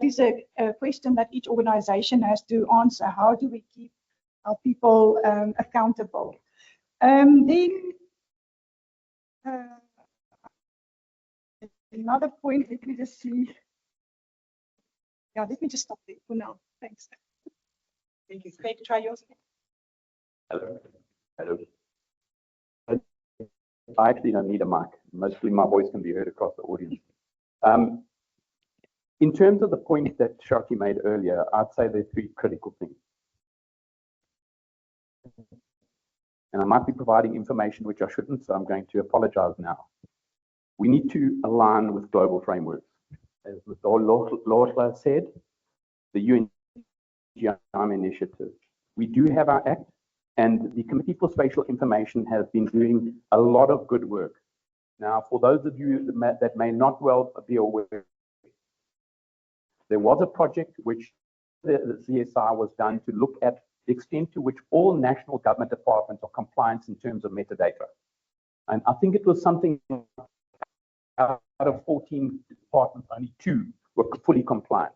is a question that each organization has to answer. How do we keep our people accountable? Then another point, let me just see. Yeah, let me just stop there for now. Thanks. Thank you. Craig, try yours again. Hello. Hello. I actually don't need a mic. Mostly my voice can be heard across the audience. In terms of the point that Shaki made earlier, I'd say there are three critical things. And I might be providing information which I shouldn't, so I'm going to apologize now. We need to align with global frameworks. As Mr. Lawler said, the UN GIM initiative. We do have our act, and the Committee for Spatial Information has been doing a lot of good work. Now, for those of you that may not well be aware, there was a project which the CSI was done to look at the extent to which all national government departments are compliant in terms of metadata. And I think it was something out of 14 departments, only 2 were fully compliant.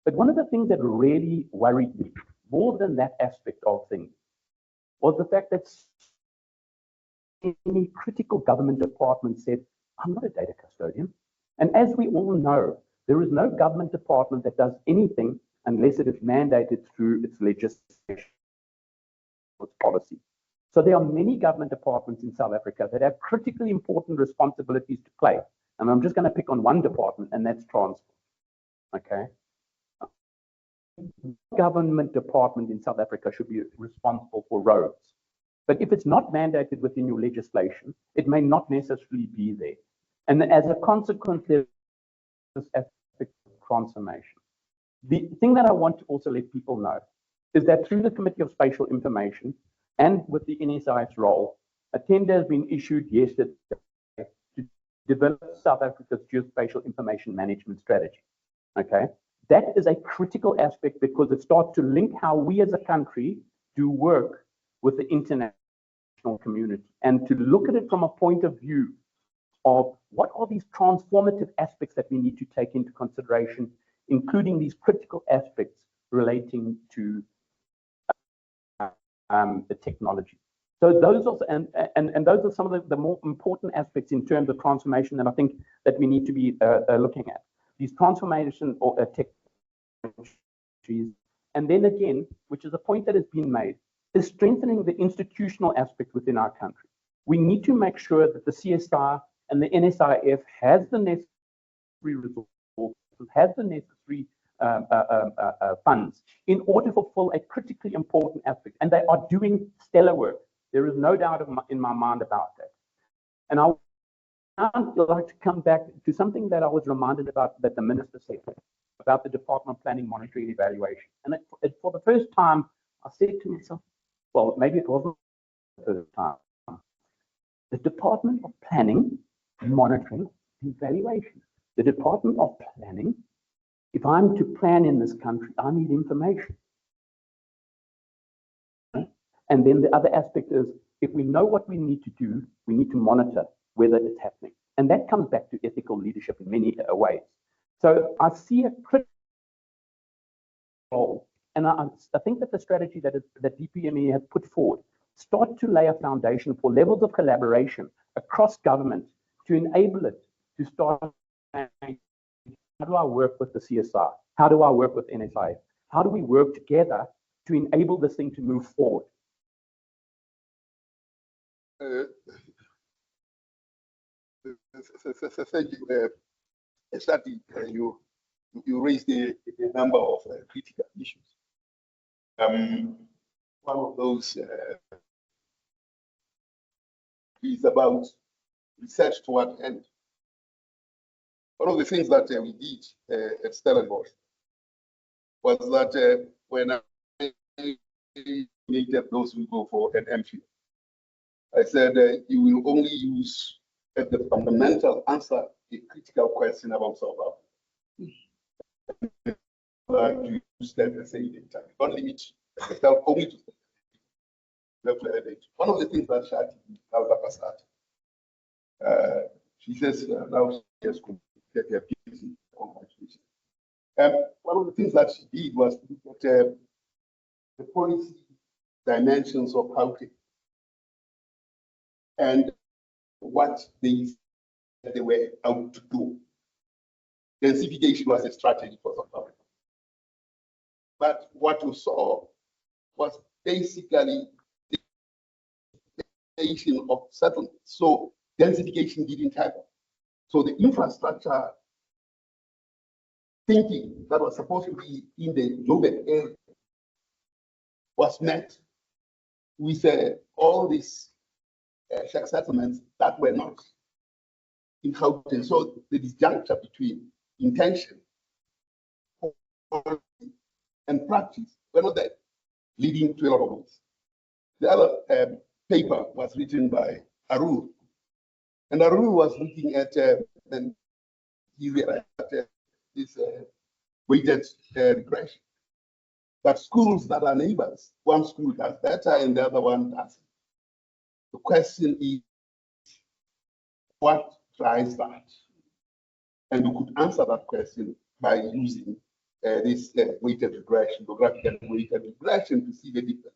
But one of the things that really worried me, more than that aspect of things, was the fact that any critical government department said, I'm not a data custodian. And as we all know, there is no government department that does anything unless it is mandated through its legislation, its policy. So there are many government departments in South Africa that have critically important responsibilities to play. And I'm just going to pick on one department, and that's transport. Okay. Government department in South Africa should be responsible for roads. But if it's not mandated within your legislation, it may not necessarily be there. And as a consequence, there's this aspect of transformation. The thing that I want to also let people know is that through the Committee of Spatial Information and with the NSI's role, a tender has been issued yesterday to develop South Africa's geospatial information management strategy. Okay, That is a critical aspect because it starts to link how we as a country do work with the international community, and to look at it from a point of view of what are these transformative aspects that we need to take into consideration, including these critical aspects relating to the technology. So those are, and those are some of the more important aspects in terms of transformation that I think that we need to be looking at. These transformation or technologies, and then again, which is a point that has been made, is strengthening the institutional aspect within our country. We need to make sure that the CSI and the NSIF has the necessary resources, has the necessary funds in order to fulfill a critically important aspect, and they are doing stellar work. There is no doubt in my mind about that. And I would like to come back to something that I was reminded about that the minister said about the Department of Planning, Monitoring, and Evaluation. And for the first time, I said to myself, well, maybe it wasn't the first time. The Department of Planning, Monitoring, and Evaluation. The Department of Planning, if I'm to plan in this country, I need information. And then the other aspect is, if we know what we need to do, we need to monitor whether it's happening. And that comes back to ethical leadership in many ways. So I see a critical role, and I think that the strategy that DPME has put forward start to lay a foundation for levels of collaboration across government to enable it to start. How do I work with the CSI? How do I work with NSIF? How do we work together to enable this thing to move forward? Thank you. Exactly, you raised a number of critical issues. One of those is about research to what end. One of the things that we did at Stellenbosch was that when I nominated those who go for an MPhil, I said you will only use at the fundamental answer a critical question about South Africa. To use that as a data. Don't limit yourself only to data. One of the things that Shati started, she says now she has completed her PhD. One of the things that she did was to look at the policy dimensions of housing and what they were out to do. Densification was a strategy for South Africa. But what we saw was basically the of settlement. So densification didn't happen. So the infrastructure thinking that was supposed to be in the Joburg area was met with all these shack settlements that were not in Gauteng. So the disjuncture between intention and practice were not there, leading to a lot of things. The other paper was written by Arul, and Arul was looking at and he realized that this weighted regression. That schools that are neighbors, one school does better and the other one doesn't. The question is, what drives that? And we could answer that question by using this weighted regression, geographical weighted regression, to see the difference.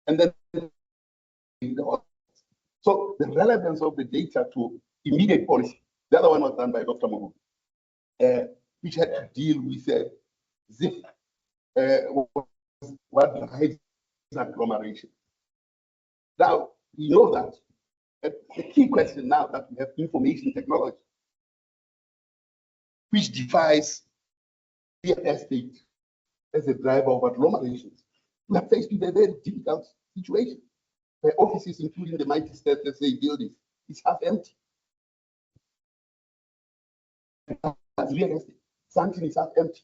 And then, so the relevance of the data to immediate policy. The other one was done by Dr. Mogu, which had to deal with ZIF, what drives agglomeration. Now, we know that the key question now that we have information technology, which defies real estate as a driver of agglomerations. We are faced with a very difficult situation where offices, including the mighty state, let's say buildings, is half empty. As real estate, something is half empty.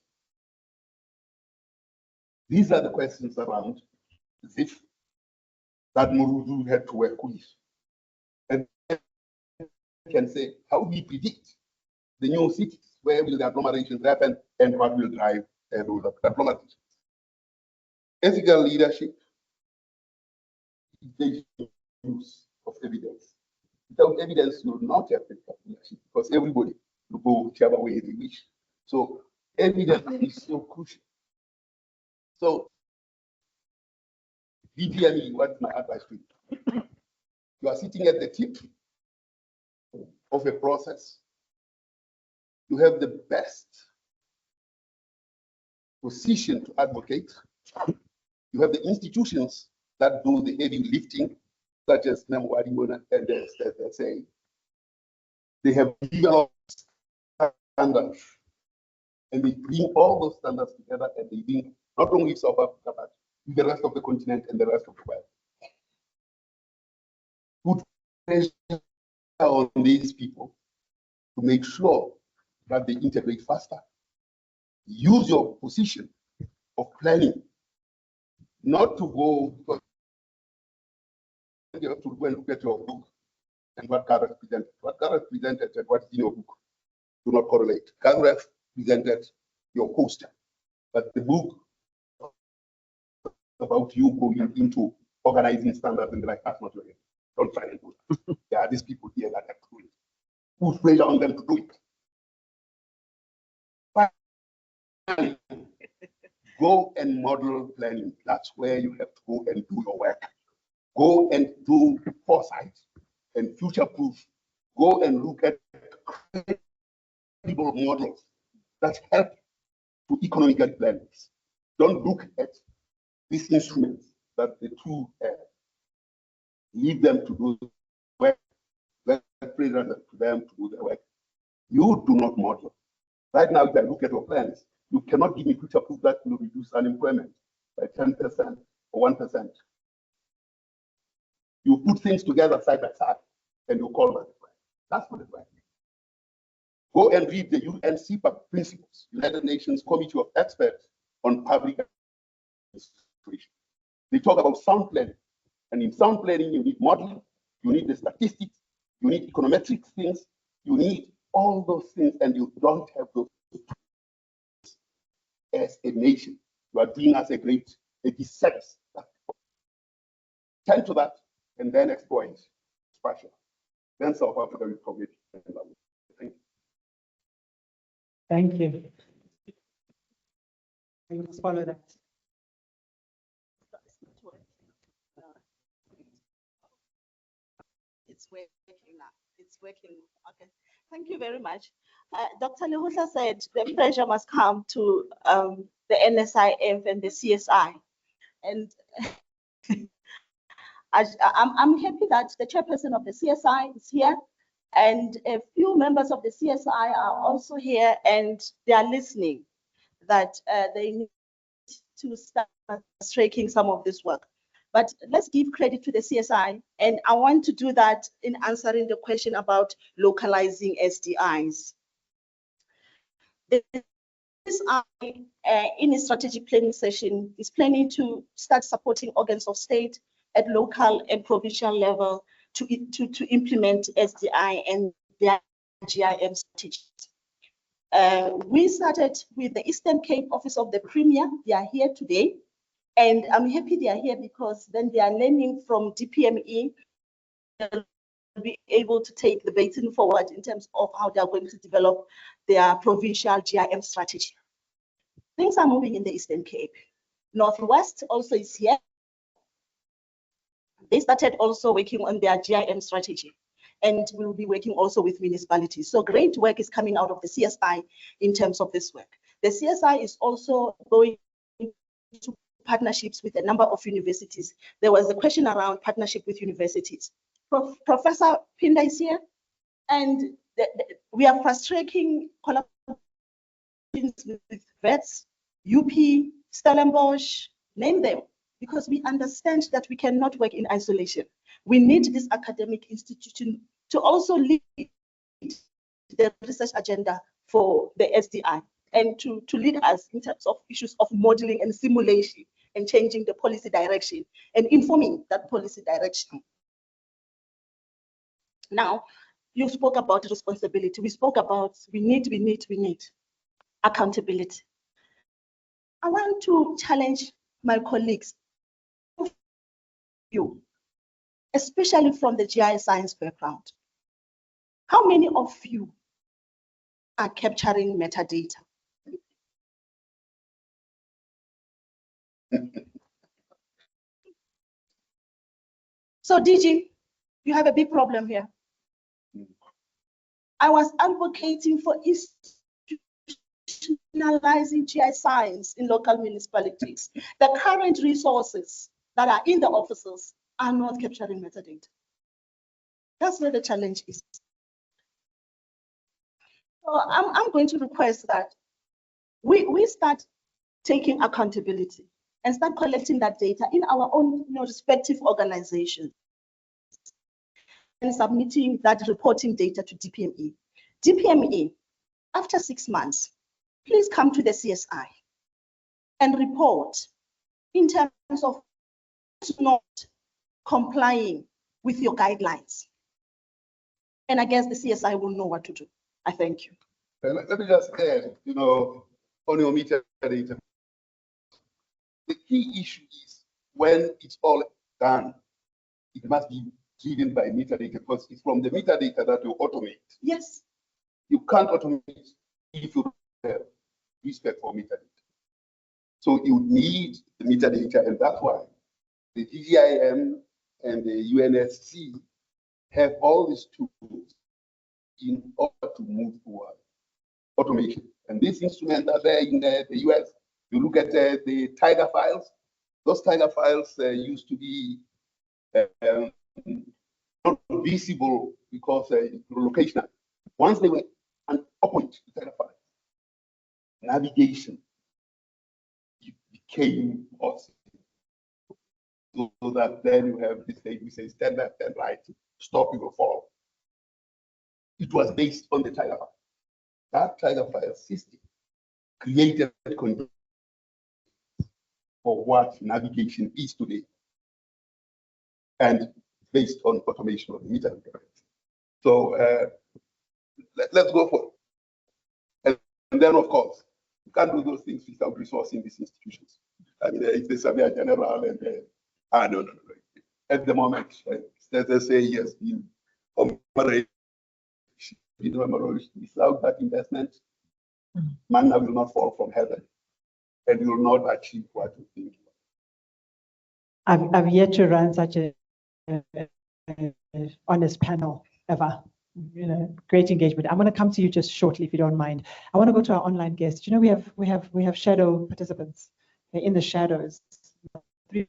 These are the questions around ZIF that Murudu had to work with. And can say, how do we predict the new cities? Where will the agglomerations happen and what will drive rules of diplomacy. Ethical leadership is the use of evidence. Without evidence, you will not have ethical leadership because everybody will go whichever way they wish. So evidence is so crucial. So DPME, what's my advice to you? You are sitting at the tip of a process. You have the best position to advocate. You have the institutions that do the heavy lifting, such as Namwadi and the say. They have developed standards, and they bring all those standards together, and they bring not only South Africa, but the rest of the continent and the rest of the world. Put pressure on these people to make sure that they integrate faster. Use your position of planning, not to go, because you have to go and look at your book and what Gareth presented. What Gareth presented and what's in your book do not correlate. Gareth presented your poster, but the book about you going into organizing standards and like that's not your aim. Don't try and do that. There are these people here that have to do it. Put pressure on them to do it. Finally, go and model planning. That's where you have to go and do your work. Go and do foresight and future-proof. Go and look at credible models that help to economically plan this. Don't look at these instruments that the two have. Leave them to do the work. Let pressure to them to do the work. You do not model. Right now, if I look at your plans, you cannot give me future proof that will reduce unemployment by 10% or 1%. You put things together side by side and you call that. That's not it, right? Go and read the UN CPAP principles, United Nations Committee of Experts on Public Administration. They talk about sound planning. And in sound planning, you need modeling, you need the statistics, you need econometric things, you need all those things, and you don't have those as a nation. You are doing us a disservice. Tend to that and then exploit Russia. Then South Africa will probably. Thank you. Thank you. You must follow that. It's working now. It's working. Okay. Thank you very much. Dr. Lehuhla said the pressure must come to the NSIF and the CSI. And I'm happy that the chairperson of the CSI is here and a few members of the CSI are also here and they are listening that they need to start striking some of this work. But let's give credit to the CSI, and I want to do that in answering the question about localizing SDIs. The CSI, in a strategic planning session, is planning to start supporting organs of state at local and provincial level to implement SDI and their GIM strategies. We started with the Eastern Cape Office of the Premier. They are here today. And I'm happy they are here because then they are learning from DPME. They'll be able to take the baton forward in terms of how they are going to develop their provincial GIM strategy. Things are moving in the Eastern Cape. Northwest also is here. They started also working on their GIM strategy and will be working also with municipalities. So great work is coming out of the CSI in terms of this work. The CSI is also going to partnerships with a number of universities. There was a question around partnership with universities. Professor Pinda is here, and we are fast-tracking collaborations with VETS, UP, Stellenbosch, name them, because we understand that we cannot work in isolation. We need this academic institution to also lead the research agenda for the SDI. And to lead us in terms of issues of modeling and simulation and changing the policy direction and informing that policy direction. Now, you spoke about responsibility. We spoke about we need accountability. I want to challenge my colleagues, you, especially from the GIS science background. How many of you are capturing metadata? So DG, you have a big problem here. I was advocating for institutionalizing GIS science in local municipalities. The current resources that are in the offices are not capturing metadata. That's where the challenge is. So I'm going to request that we start taking accountability and start collecting that data in our own respective organizations and submitting that reporting data to DPME. DPME, after 6 months, please come to the CSI and report in terms of not complying with your guidelines. And I guess the CSI will know what to do. I thank you. Let me just add, on your metadata. The key issue is when it's all done, it must be driven by metadata because it's from the metadata that you automate. Yes. You can't automate if you have respect for metadata. So you need the metadata, and that's why the DGIM and the UNSC have all these tools in order to move toward automation. And these instruments are there in the US. You look at the Tiger files. Those Tiger files used to be not visible because locational. Once they were an open Tiger files, navigation became possible. So that then you have this thing, we say stand left, stand right, stop, you will fall. It was based on the Tiger file. That Tiger file system created conditions for what navigation is today, and based on automation of the meter. So let's go for it. And then, of course, you can't do those things without resourcing these institutions. I mean, it's the Surveyor General and no. At the moment, let us say he has been without that investment, manna will not fall from heaven, and you will not achieve what you think. I've yet to run such a honest panel ever. Great engagement. I'm going to come to you just shortly, if you don't mind. I want to go to our online guests. We have shadow participants in the shadows. 3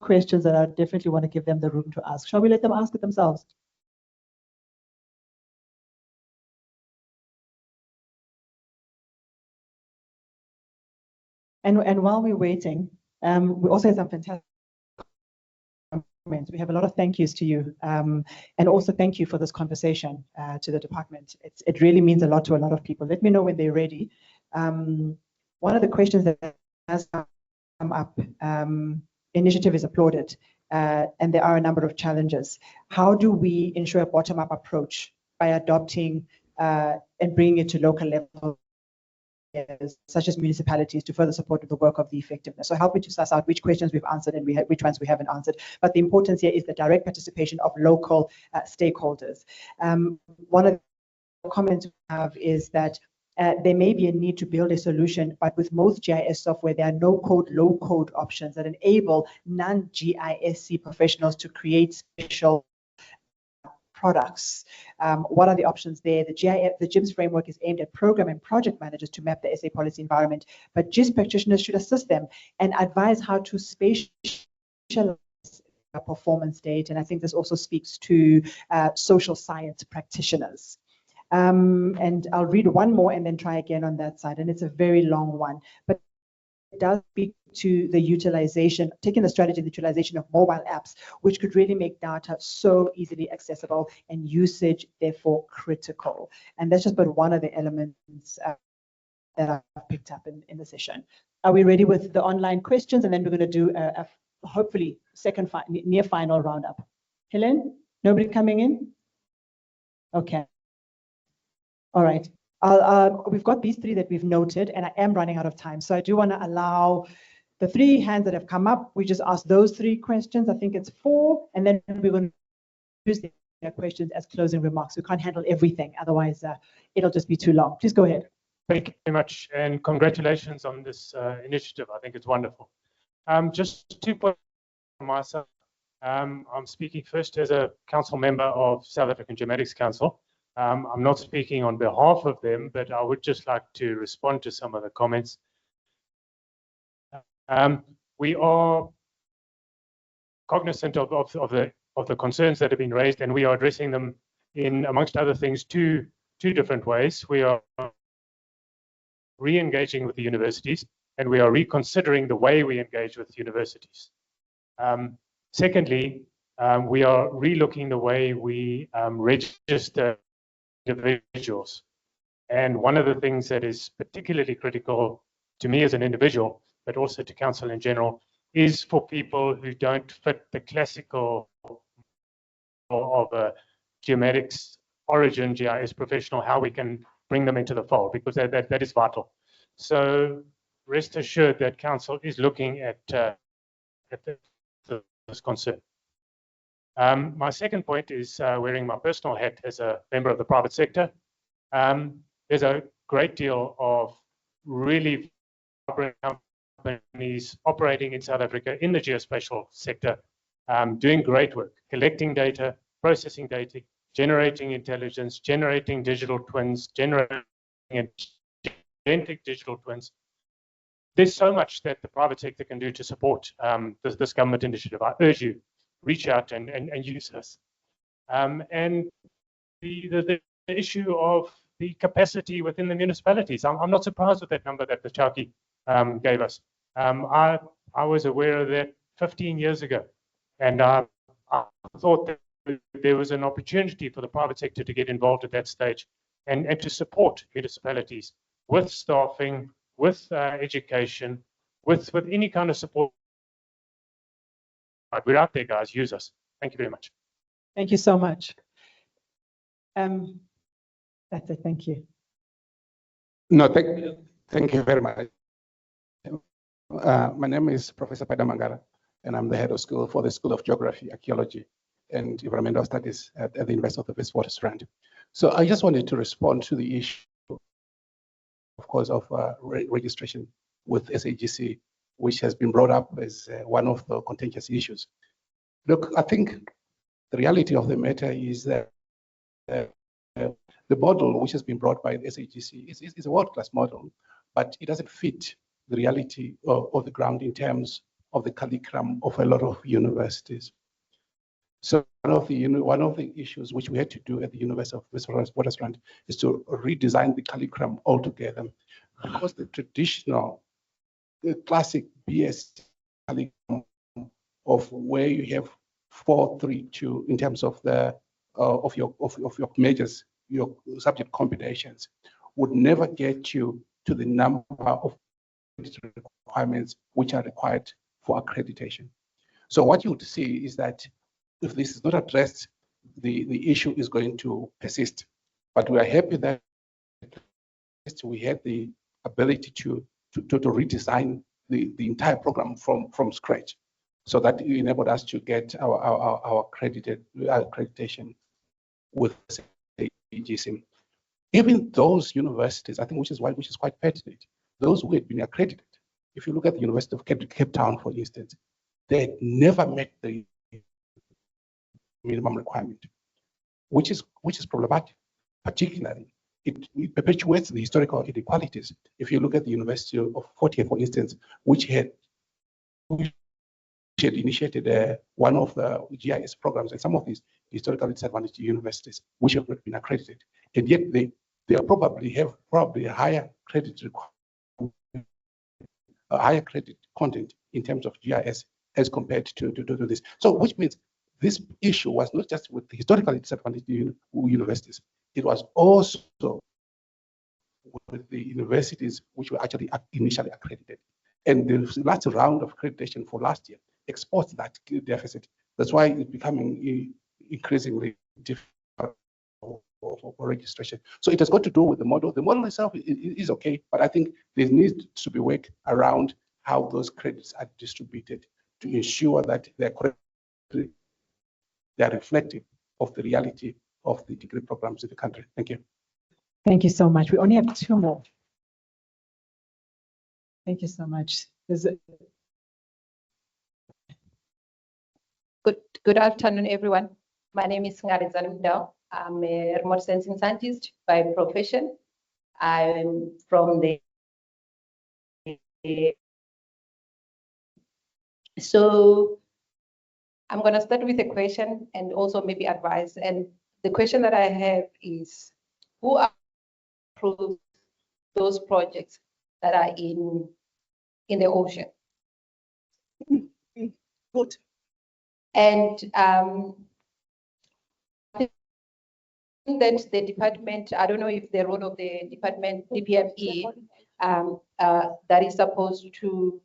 questions that I definitely want to give them the room to ask. Shall we let them ask it themselves? And while we're waiting, we also have some fantastic comments. We have a lot of thank yous to you, and also thank you for this conversation to the department. It really means a lot to a lot of people. Let me know when they're ready. One of the questions that has come up, initiative is applauded, and there are a number of challenges. How do we ensure a bottom-up approach by adopting and bringing it to local level, such as municipalities, to further support the work of the effectiveness? So help me to suss out which questions we've answered and which ones we haven't answered. But the importance here is the direct participation of local stakeholders. One of the comments we have is that there may be a need to build a solution, but with most GIS software, there are no-code, low-code options that enable non-GISC professionals to create special products. What are the options there? The GIMS framework is aimed at program and project managers to map the SA policy environment, but GIS practitioners should assist them and advise how to spatialize performance data. And I think this also speaks to social science practitioners. And I'll read one more and then try again on that side. And it's a very long one, but it does speak to the utilization, taking the strategy and utilization of mobile apps, which could really make data so easily accessible and usage therefore critical. And that's just but one of the elements that I've picked up in the session. Are we ready with the online questions? And then we're going to do a hopefully near final roundup. Helen, nobody coming in? Okay. All right. We've got these three that we've noted, and I am running out of time. So I do want to allow the three hands that have come up. We just ask those three questions. I think it's 4, and then we're going to use their questions as closing remarks. We can't handle everything, otherwise it'll just be too long. Please go ahead. Thank you very much, and congratulations on this initiative. I think it's wonderful. Just 2 points from my side. I'm speaking first as a council member of South African Geomatics Council. I'm not speaking on behalf of them, but I would just like to respond to some of the comments. We are cognizant of the concerns that have been raised, and we are addressing them in, amongst other things, two different ways. We are re-engaging with the universities, and we are reconsidering the way we engage with universities. Secondly, we are relooking the way we register individuals. And one of the things that is particularly critical to me as an individual, but also to council in general, is for people who don't fit the classical of a geomatics origin GIS professional, how we can bring them into the fold, because that is vital. So rest assured that council is looking at this concern. My second point is wearing my personal hat as a member of the private sector. There's a great deal of really vibrant companies operating in South Africa in the geospatial sector, doing great work, collecting data, processing data, generating intelligence, generating digital twins, generating agentic digital twins. There's so much that the private sector can do to support this government initiative. I urge you, reach out and use us. And the issue of the capacity within the municipalities, I'm not surprised with that number that the Chowki gave us. I was aware of that 15 years ago, and I thought that there was an opportunity for the private sector to get involved at that stage and to support municipalities with staffing, with education, with any kind of support. We're out there, guys. Use us. Thank you very much. Thank you so much. That's it. Thank you. No, thank you very much. My name is Professor Pada Mangara, and I'm the head of school for the School of Geography, Archaeology, and Environmental Studies at the University of the Witwatersrand. So I just wanted to respond to the issue, of course, of registration with SAGC, which has been brought up as one of the contentious issues. Look, I think the reality of the matter is that the model which has been brought by the SAGC is a world-class model, but it doesn't fit the reality of the ground in terms of the curriculum of a lot of universities. So one of the issues which we had to do at the University of Witwatersrand is to redesign the curriculum altogether, because the traditional, the classic BS curriculum of where you have 4-3-2 in terms of the of your majors, your subject combinations, would never get you to the number of requirements which are required for accreditation. So what you would see is that if this is not addressed, the issue is going to persist. But we are happy that we had the ability to redesign the entire program from scratch, so that it enabled us to get our accreditation with GIS. Even those universities, I think, which is quite pertinent, those who had been accredited, if you look at the University of Cape Town, for instance, they had never met the minimum requirement, which is problematic. Particularly, it perpetuates the historical inequalities. If you look at the University of Fort Hare, for instance, which had initiated one of the GIS programs, and some of these historically disadvantaged universities which have not been accredited, and yet they probably have a higher credit content in terms of GIS as compared to this. So, which means this issue was not just with the historically disadvantaged universities, it was also with the universities which were actually initially accredited. And the last round of accreditation for last year exposed that deficit. That's why it's becoming increasingly difficult for registration. So it has got to do with the model. The model itself is okay, but I think there needs to be work around how those credits are distributed to ensure that they are reflective of the reality of the degree programs in the country. Thank you. Thank you so much. We only have 2 more. Thank you so much. Good afternoon, everyone. My name is Ngarizan Mdao. I'm a remote sensing scientist by profession. I'm from so I'm going to start with a question and also maybe advice. And the question that I have is, who approves those projects that are in the ocean? Good. And I think that the department, I don't know if the role of the department, DPME, that is supposed to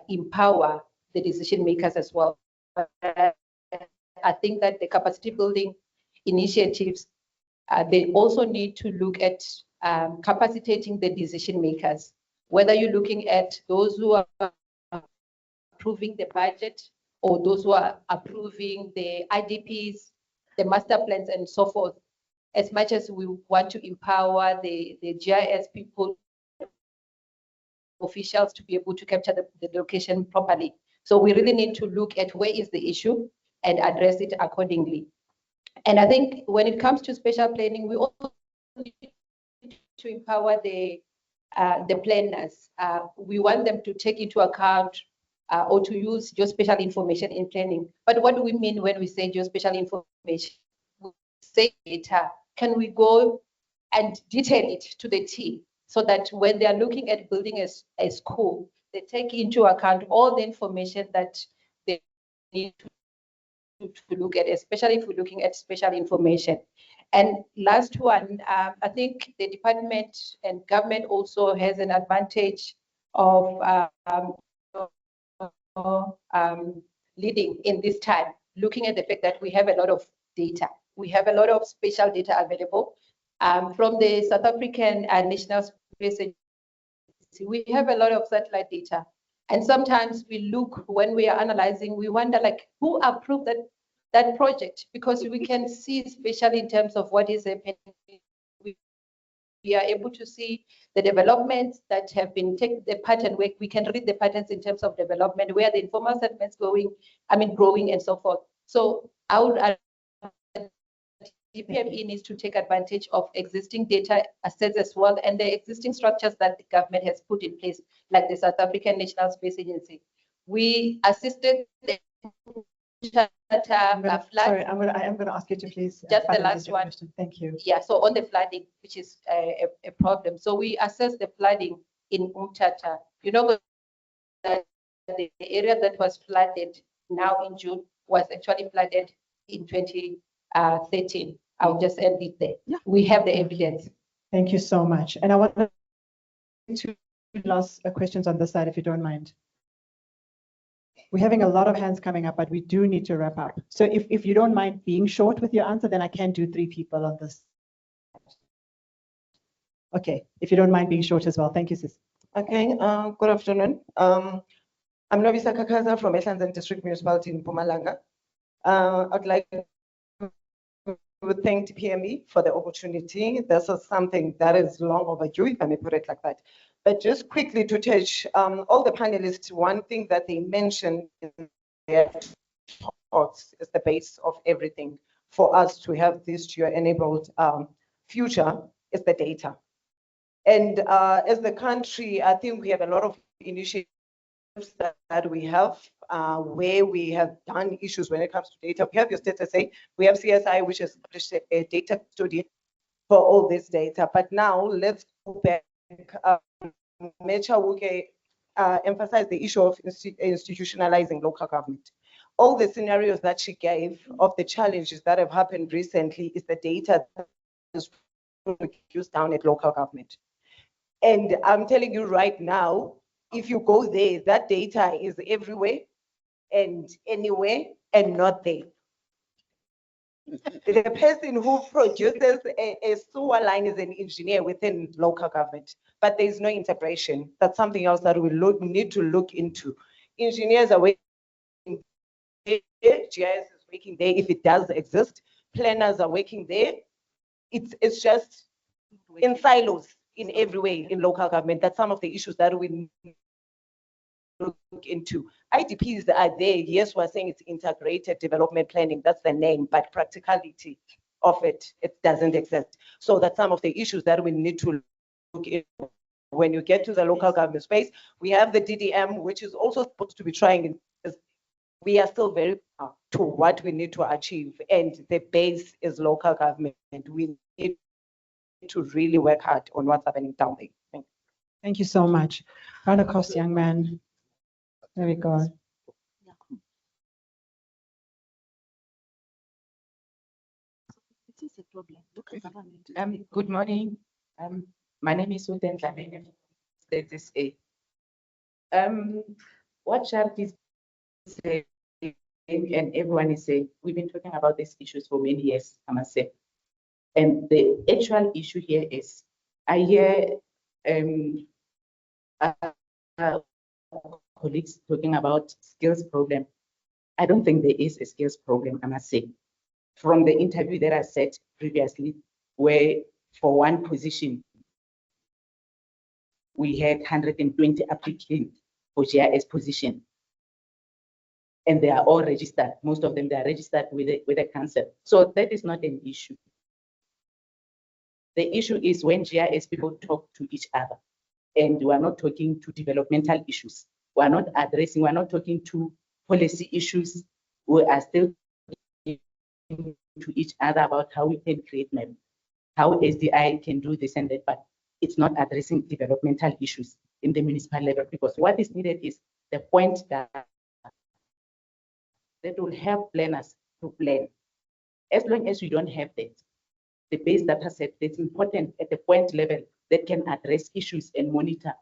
empower the decision makers as well. But I think that the capacity building initiatives, they also need to look at capacitating the decision makers, whether you're looking at those who are approving the budget or those who are approving the IDPs, the master plans, and so forth. As much as we want to empower the GIS people, officials to be able to capture the location properly. So we really need to look at where is the issue and address it accordingly. And I think when it comes to spatial planning, we also need to empower the planners. We want them to take into account or to use geospatial information in planning. But what do we mean when we say geospatial information? We say data. Can we go and detail it to the T so that when they are looking at building a school, they take into account all the information that they need to look at, especially if we're looking at spatial information. And last one, I think the department and government also has an advantage of leading in this time, looking at the fact that we have a lot of data. We have a lot of spatial data available from the South African National Space Agency. We have a lot of satellite data. And sometimes we look, when we are analyzing, we wonder like, who approved that project? Because we can see, especially in terms of what is happening, we are able to see the developments that have been taken, the pattern where we can read the patterns in terms of development, where the informal settlements growing and so forth. So DPME needs to take advantage of existing data assets as well, and the existing structures that the government has put in place, like the South African National Space Agency. We assisted the sorry, I am going to ask you to please. Just the last one. Question. Thank you. Yeah, so on the flooding, which is a problem. So we assessed the flooding in Umtata. You know that the area that was flooded now in June was actually flooded in 2013. I'll just end it there. Yeah. We have the evidence. Thank you so much. And I want to last questions on this side, if you don't mind. We're having a lot of hands coming up, but we do need to wrap up. So if you don't mind being short with your answer, then I can do 3 people on this. Okay, if you don't mind being short as well. Thank you, sis. Okay, good afternoon. I'm Novisa Kakaza from Ehlanzeni District Municipality in Mpumalanga. I'd like to thank DPME for the opportunity. This is something that is long overdue, if I may put it like that. But just quickly to touch all the panelists, one thing that they mentioned in their talks is the base of everything. For us to have this geo-enabled future is the data. And as the country, I think we have a lot of initiatives that we have where we have done issues when it comes to data. We have your status say, we have CSI, which has published a data study for all this data. But now let's go back. Mecha Wuke emphasized the issue of institutionalizing local government. All the scenarios that she gave of the challenges that have happened recently is the data that is used down at local government. And I'm telling you right now, if you go there, that data is everywhere and anywhere and not there. the person who produces a sewer line is an engineer within local government, but there is no integration. That's something else that we need to look into. Engineers are working there, GIS is working there if it does exist. Planners are working there. It's just in silos in every way in local government. That's some of the issues that we look into. IDPs are there. Yes, we're saying it's integrated development planning. That's the name, but practicality of it doesn't exist. So that's some of the issues that we need to look into. When you get to the local government space, we have the DDM, which is also supposed to be trying. We are still very far to what we need to achieve, and the base is local government. We need to really work hard on what's happening down there. Thank you so much. Round across, young man. There we go. It is a problem. Local government. Good morning. My name is Sultan Tlamene, Status A. What Charity is saying, and everyone is saying, we've been talking about these issues for many years, I must say. And the actual issue here is, I hear colleagues talking about skills problem. I don't think there is a skills problem, I must say. From the interview that I said previously, where for one position, we had 120 applicants for GIS position. And they are all registered. Most of them, they are registered with the council. So that is not an issue. The issue is when GIS people talk to each other, and we are not talking to developmental issues. We are not addressing, we are not talking to policy issues. We are still talking to each other about how we can create map, how SDI can do this and that, but it's not addressing developmental issues in the municipal level, because what is needed is the point that will help planners to plan. As long as you don't have that, the base data set that's important at the point level that can address issues and monitor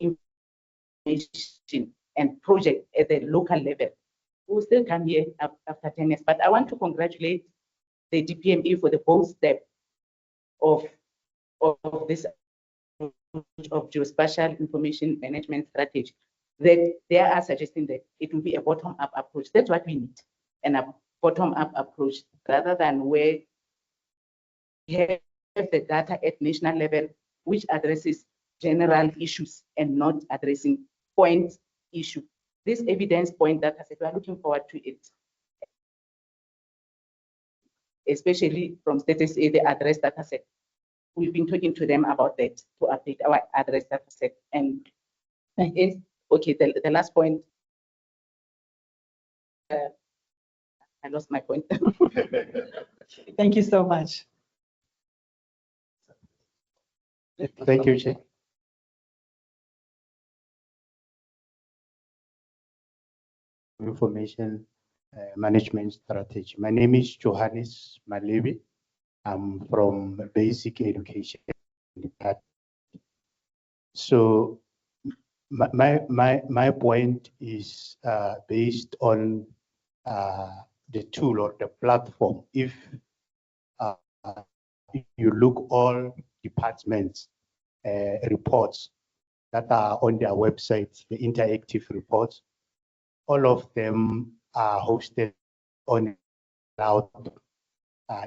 information and project at the local level. We'll still come here after 10 years, but I want to congratulate the DPME for the bold step of this of geospatial information management strategy, that they are suggesting that it will be a bottom-up approach. That's what we need, and a bottom-up approach, rather than where we have the data at national level, which addresses general issues and not addressing point issue. This evidence point that I said, we are looking forward to it, especially from Status A, the address data set. We've been talking to them about that to update our address data set. And okay, the last point, I lost my point. Thank you so much. Thank you, Chair. Information management strategy. My name is Johannes Malevi. I'm from Basic Education Department. So my point is based on the tool or the platform. If you look all departments reports that are on their websites, the interactive reports, all of them are hosted on cloud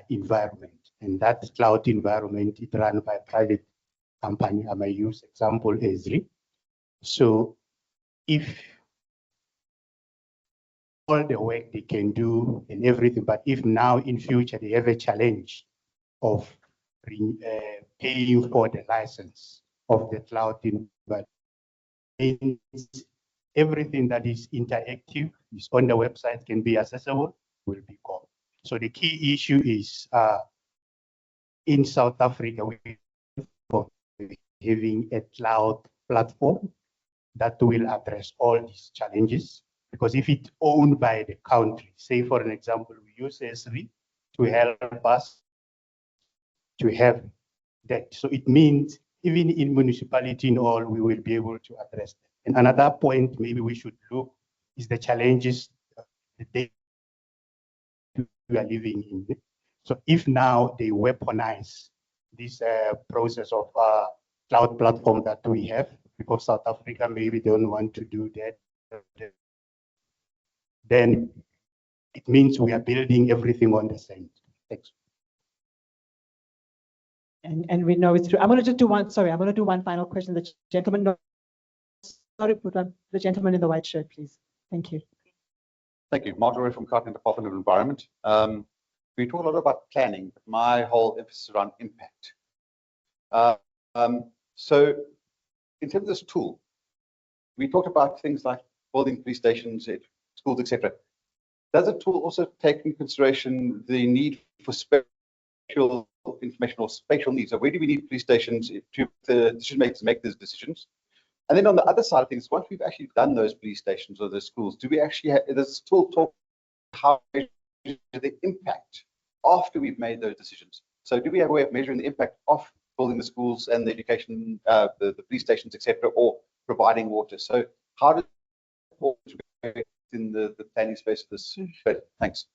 environment, and that cloud environment is run by a private company. I might use example Esri. So if all the work they can do and everything, but if now in future they have a challenge of paying for the license of the cloud environment, everything that is interactive is on the website, can be accessible, will be gone. So the key issue is in South Africa, we're having a cloud platform that will address all these challenges. Because if it's owned by the country, say for an example, we use Esri to help us to have that. So it means even in municipality and all, we will be able to address that. And another point maybe we should look is the challenges the we are living in. So if now they weaponize this process of cloud platform that we have, because South Africa maybe don't want to do that, then it means we are building everything on the same. Thanks. And we know it's true. I'm going to just do one, sorry, I'm going to do one final question. The gentleman, no, sorry, put on the gentleman in the white shirt, please. Thank you. Thank you. Mark Roy from Gauteng Department of Environment. We talk a lot about planning, but my whole emphasis is around impact. So in terms of this tool, we talked about things like building police stations, schools, etc. Does the tool also take into consideration the need for spatial information or spatial needs? So where do we need police stations to the decision makers make those decisions? And then on the other side of things, once we've actually done those police stations or those schools, do we actually have, does this tool talk how to measure the impact after we've made those decisions? So do we have a way of measuring the impact of building the schools and the education, the police stations, etc., or providing water? So how does it in the planning space of this? Thanks.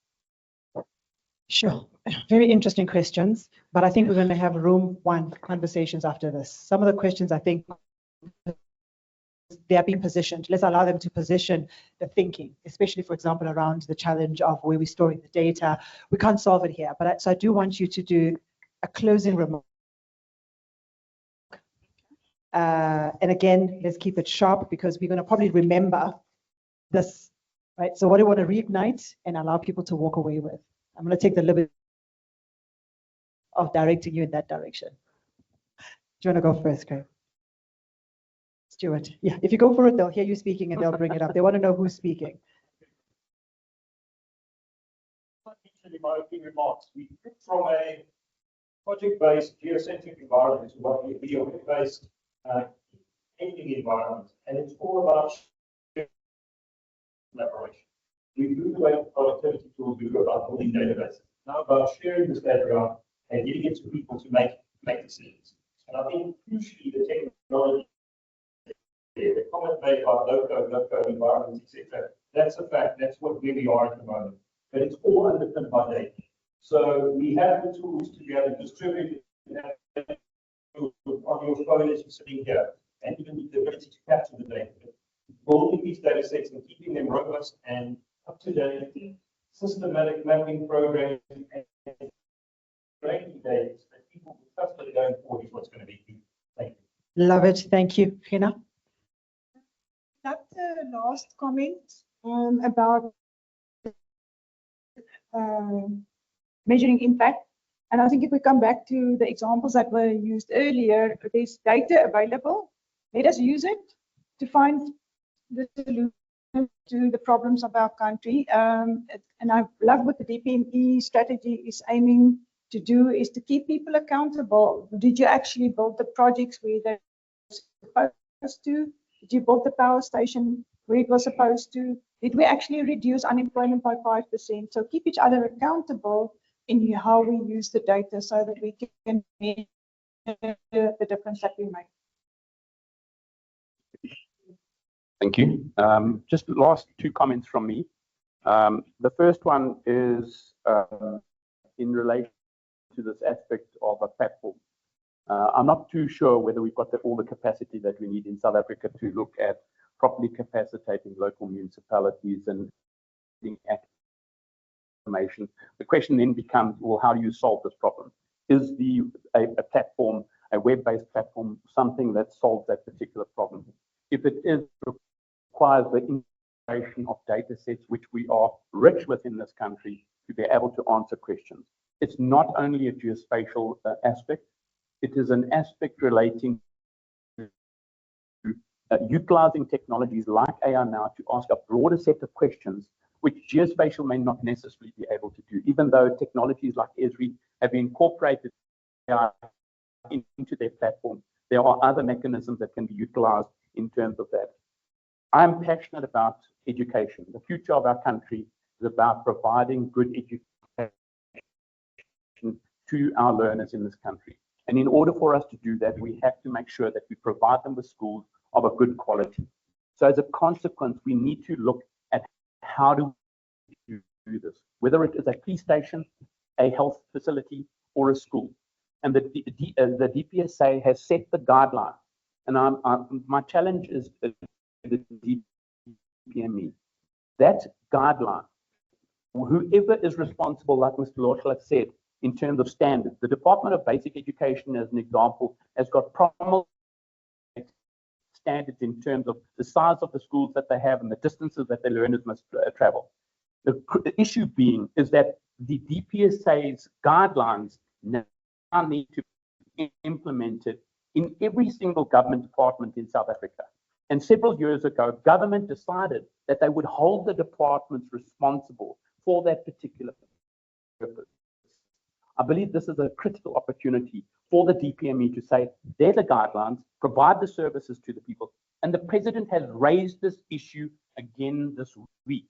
Sure. Very interesting questions, but I think we're going to have room one conversations after this. Some of the questions I think they are being positioned. Let's allow them to position the thinking, especially, for example, around the challenge of where we're storing the data. We can't solve it here, but so I do want you to do a closing remark. And again, let's keep it sharp because we're going to probably remember this, right? So what do you want to reignite and allow people to walk away with? I'm going to take the liberty of directing you in that direction. Do you want to go first, Craig? Stuart, yeah, if you go for it, they'll hear you speaking and they'll bring it up. They want to know who's speaking. In my opening remarks, we took from a project-based geocentric environment to what we be a web-based ending environment, and it's all about collaboration. We moved away from productivity tools, we were about building databases. Now about sharing this data around and getting it to people to make decisions. And I think crucially the technology, the comment made about low-code environments, etc. That's a fact. That's where we are at the moment. But it's all underpinned by data. So we have the tools to be able to distribute it on your phone as you're sitting here, and even the ability to capture the data. Building these data sets and keeping them robust and up to date, systematic mapping programs, and creating data that people will trust that going forward is what's going to be key. Thank you. Love it. Thank you. Hina? That last comment about measuring impact, and I think if we come back to the examples that were used earlier, there's data available. Let us use it to find the solution to the problems of our country. And I love what the DPME strategy is aiming to do, is to keep people accountable. Did you actually build the projects where they're supposed to? Did you build the power station where it was supposed to? Did we actually reduce unemployment by 5%? So keep each other accountable in how we use the data so that we can measure the difference that we make. Thank you. Just last two comments from me. The first one is in relation to this aspect of a platform. I'm not too sure whether we've got all the capacity that we need in South Africa to look at properly capacitating local municipalities and information. The question then becomes, well, how do you solve this problem? Is a platform, a web-based platform, something that solves that particular problem? If it is, requires the integration of data sets, which we are rich with in this country, to be able to answer questions. It's not only a geospatial aspect, it is an aspect relating to utilizing technologies like AI now to ask a broader set of questions, which geospatial may not necessarily be able to do, even though technologies like Esri have incorporated AI into their platform. There are other mechanisms that can be utilized in terms of that. I'm passionate about education. The future of our country is about providing good education to our learners in this country. And in order for us to do that, we have to make sure that we provide them with schools of a good quality. So as a consequence, we need to look at how do we do do this, whether it is a police station, a health facility, or a school. And the DPSA has set the guideline. And my challenge is the DPME. That guideline, whoever is responsible, like Mr. Lorschler said, in terms of standards, the Department of Basic Education, as an example, has got promulgated standards in terms of the size of the schools that they have and the distances that their learners must travel. The issue being is that the DPSA's guidelines now need to be implemented in every single government department in South Africa. And several years ago, government decided that they would hold the departments responsible for that particular purpose. I believe this is a critical opportunity for the DPME to say, they're the guidelines, provide the services to the people. And the president has raised this issue again this week.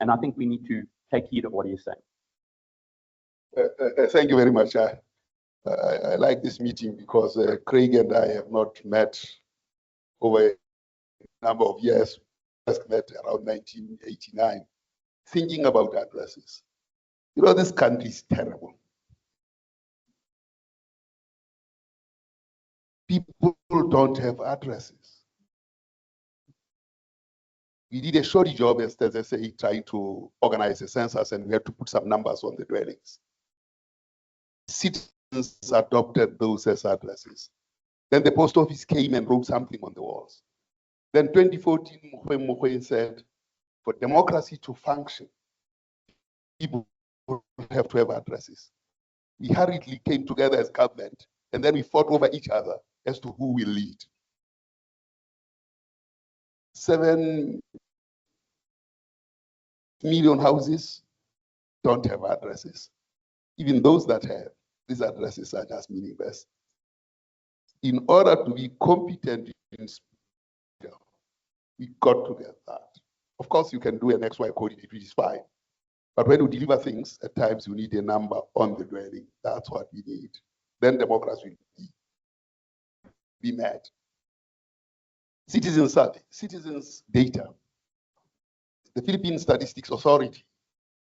And I think we need to take heed of what he's saying. Thank you very much. I like this meeting because Craig and I have not met over a number of years. We first met around 1989, thinking about addresses. You know, this country is terrible. People don't have addresses. We did a shoddy job as SSA trying to organize a census, and we had to put some numbers on the dwellings. Citizens adopted those as addresses. Then the post office came and wrote something on the walls. Then 2014, Mokwe said, for democracy to function, people have to have addresses. We hurriedly came together as government, and then we fought over each other as to who will lead. 7 million houses don't have addresses. Even those that have, these addresses are just meaningless. In order to be competent in spatial, we got to get that. Of course, you can do an XY coordinate, which is fine. But when you deliver things, at times you need a number on the dwelling. That's what we need. Then democracy will be met. Citizens data. The Philippine Statistics Authority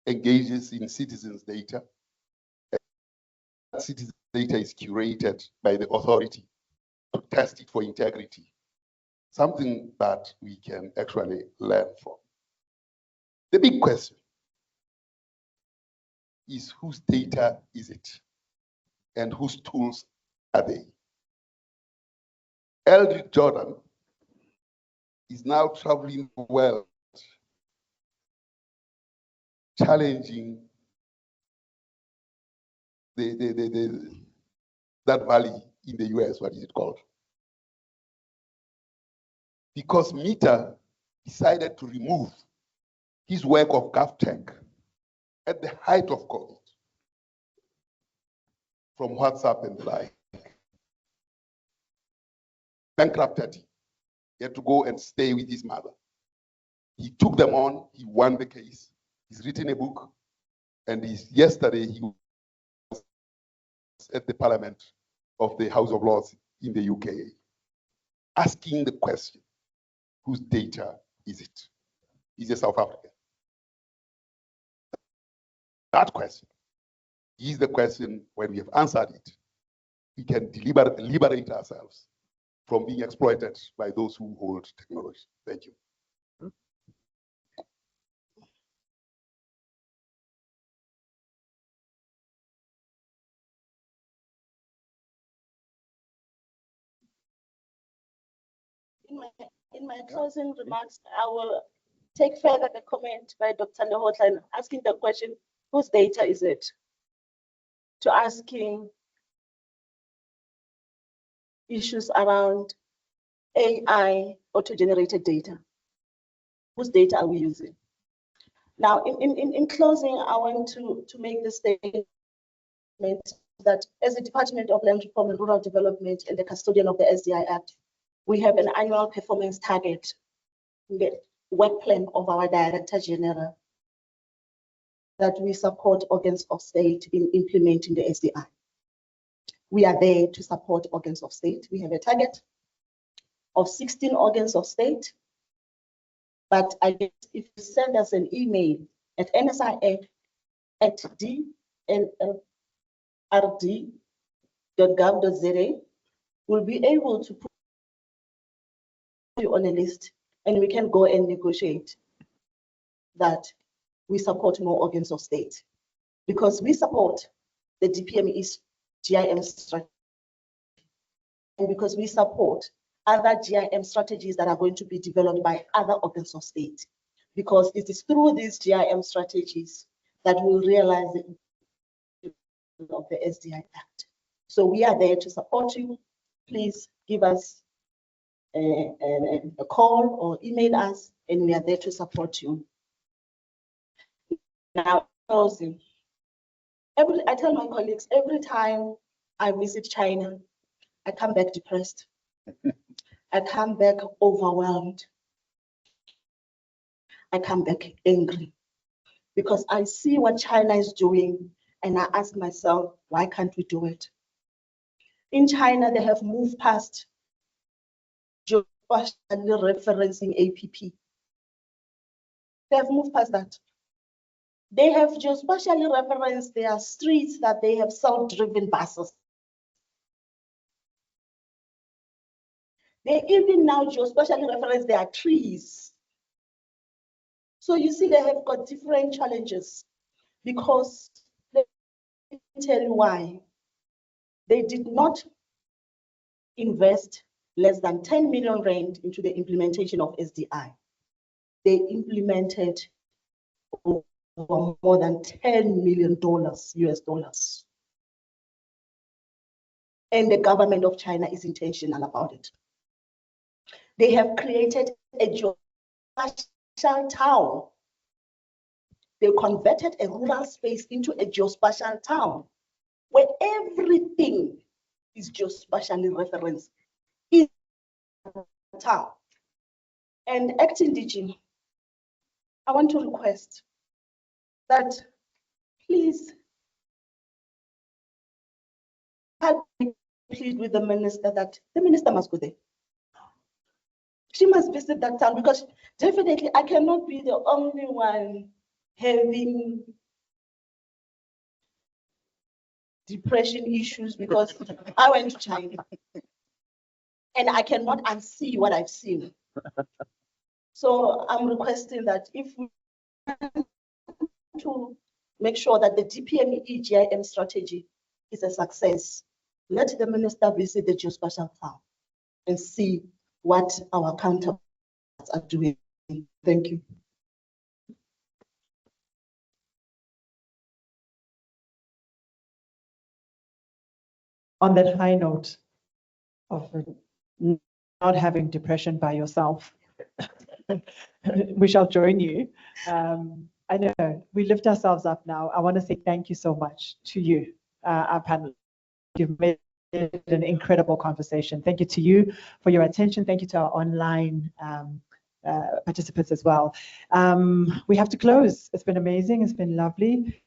engages in citizens data. Citizens data is curated by the authority to test it for integrity. Something that we can actually learn from. The big question is, whose data is it? And whose tools are they? Eldrick Jordan is now traveling the world, challenging that valley in the US, what is it called? Because Meta decided to remove his work of GovTech at the height of COVID from WhatsApp and the like. Bankrupted. He had to go and stay with his mother. He took them on, he won the case. He's written a book, and yesterday he was at the Parliament of the House of Lords in the UK, asking the question, whose data is it? He's a South African. That question is the question. When we have answered it, we can liberate ourselves from being exploited by those who hold technology. Thank you. In my closing remarks, I will take further the comment by Dr. Lehotla asking the question, whose data is it? To asking issues around AI, auto-generated data. Whose data are we using? Now, in closing, I want to make the statement that as the Department of Land Reform and Rural Development and the custodian of the SDI Act, we have an annual performance target in the work plan of our Director General that we support organs of state in implementing the SDI. We are there to support organs of state. We have a target of 16 organs of state. But I guess if you send us an email at nsia@dllrd.gov.za, we'll be able to put you on a list and we can go and negotiate that we support more organs of state because we support the DPME's GIM strategy and because we support other GIM strategies that are going to be developed by other organs of state, because it is through these GIM strategies that we'll realize the of the SDI Act. So we are there to support you. Please give us a call or email us, and we are there to support you. Now, closing. I tell my colleagues, every time I visit China, I come back depressed. I come back overwhelmed. I come back angry because I see what China is doing and I ask myself, why can't we do it? In China, they have moved past geospatially referencing APP. They have moved past that. They have geospatially referenced their streets that they have self-driven buses. They even now geospatially reference their trees. So you see, they have got different challenges because let me tell you why. They did not invest less than 10 million rand into the implementation of SDI. They implemented more than $10 million US dollars. And the government of China is intentional about it. They have created a geospatial town. They converted a rural space into a geospatial town where everything is geospatially referenced in the town. And Acting DG, I want to request that please help me plead with the minister that the minister must go there. She must visit that town because definitely I cannot be the only one having depression issues because I went to China and I cannot unsee what I've seen. So I'm requesting that if we want to make sure that the DPME GIM strategy is a success, let the minister visit the geospatial town and see what our counterparts are doing. Thank you. On that high note of not having depression by yourself, we shall join you. I know we lift ourselves up now. I want to say thank you so much to you, our panel. You've made it an incredible conversation. Thank you to you for your attention. Thank you to our online participants as well. We have to close. It's been amazing. It's been lovely.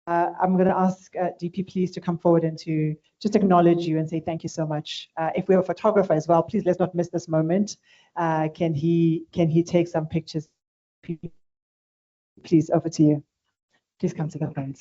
I'm going to ask DP please to come forward and to just acknowledge you and say thank you so much. If we have a photographer as well, please let's not miss this moment. Can he take some pictures? Please, over to you. Please come to the front.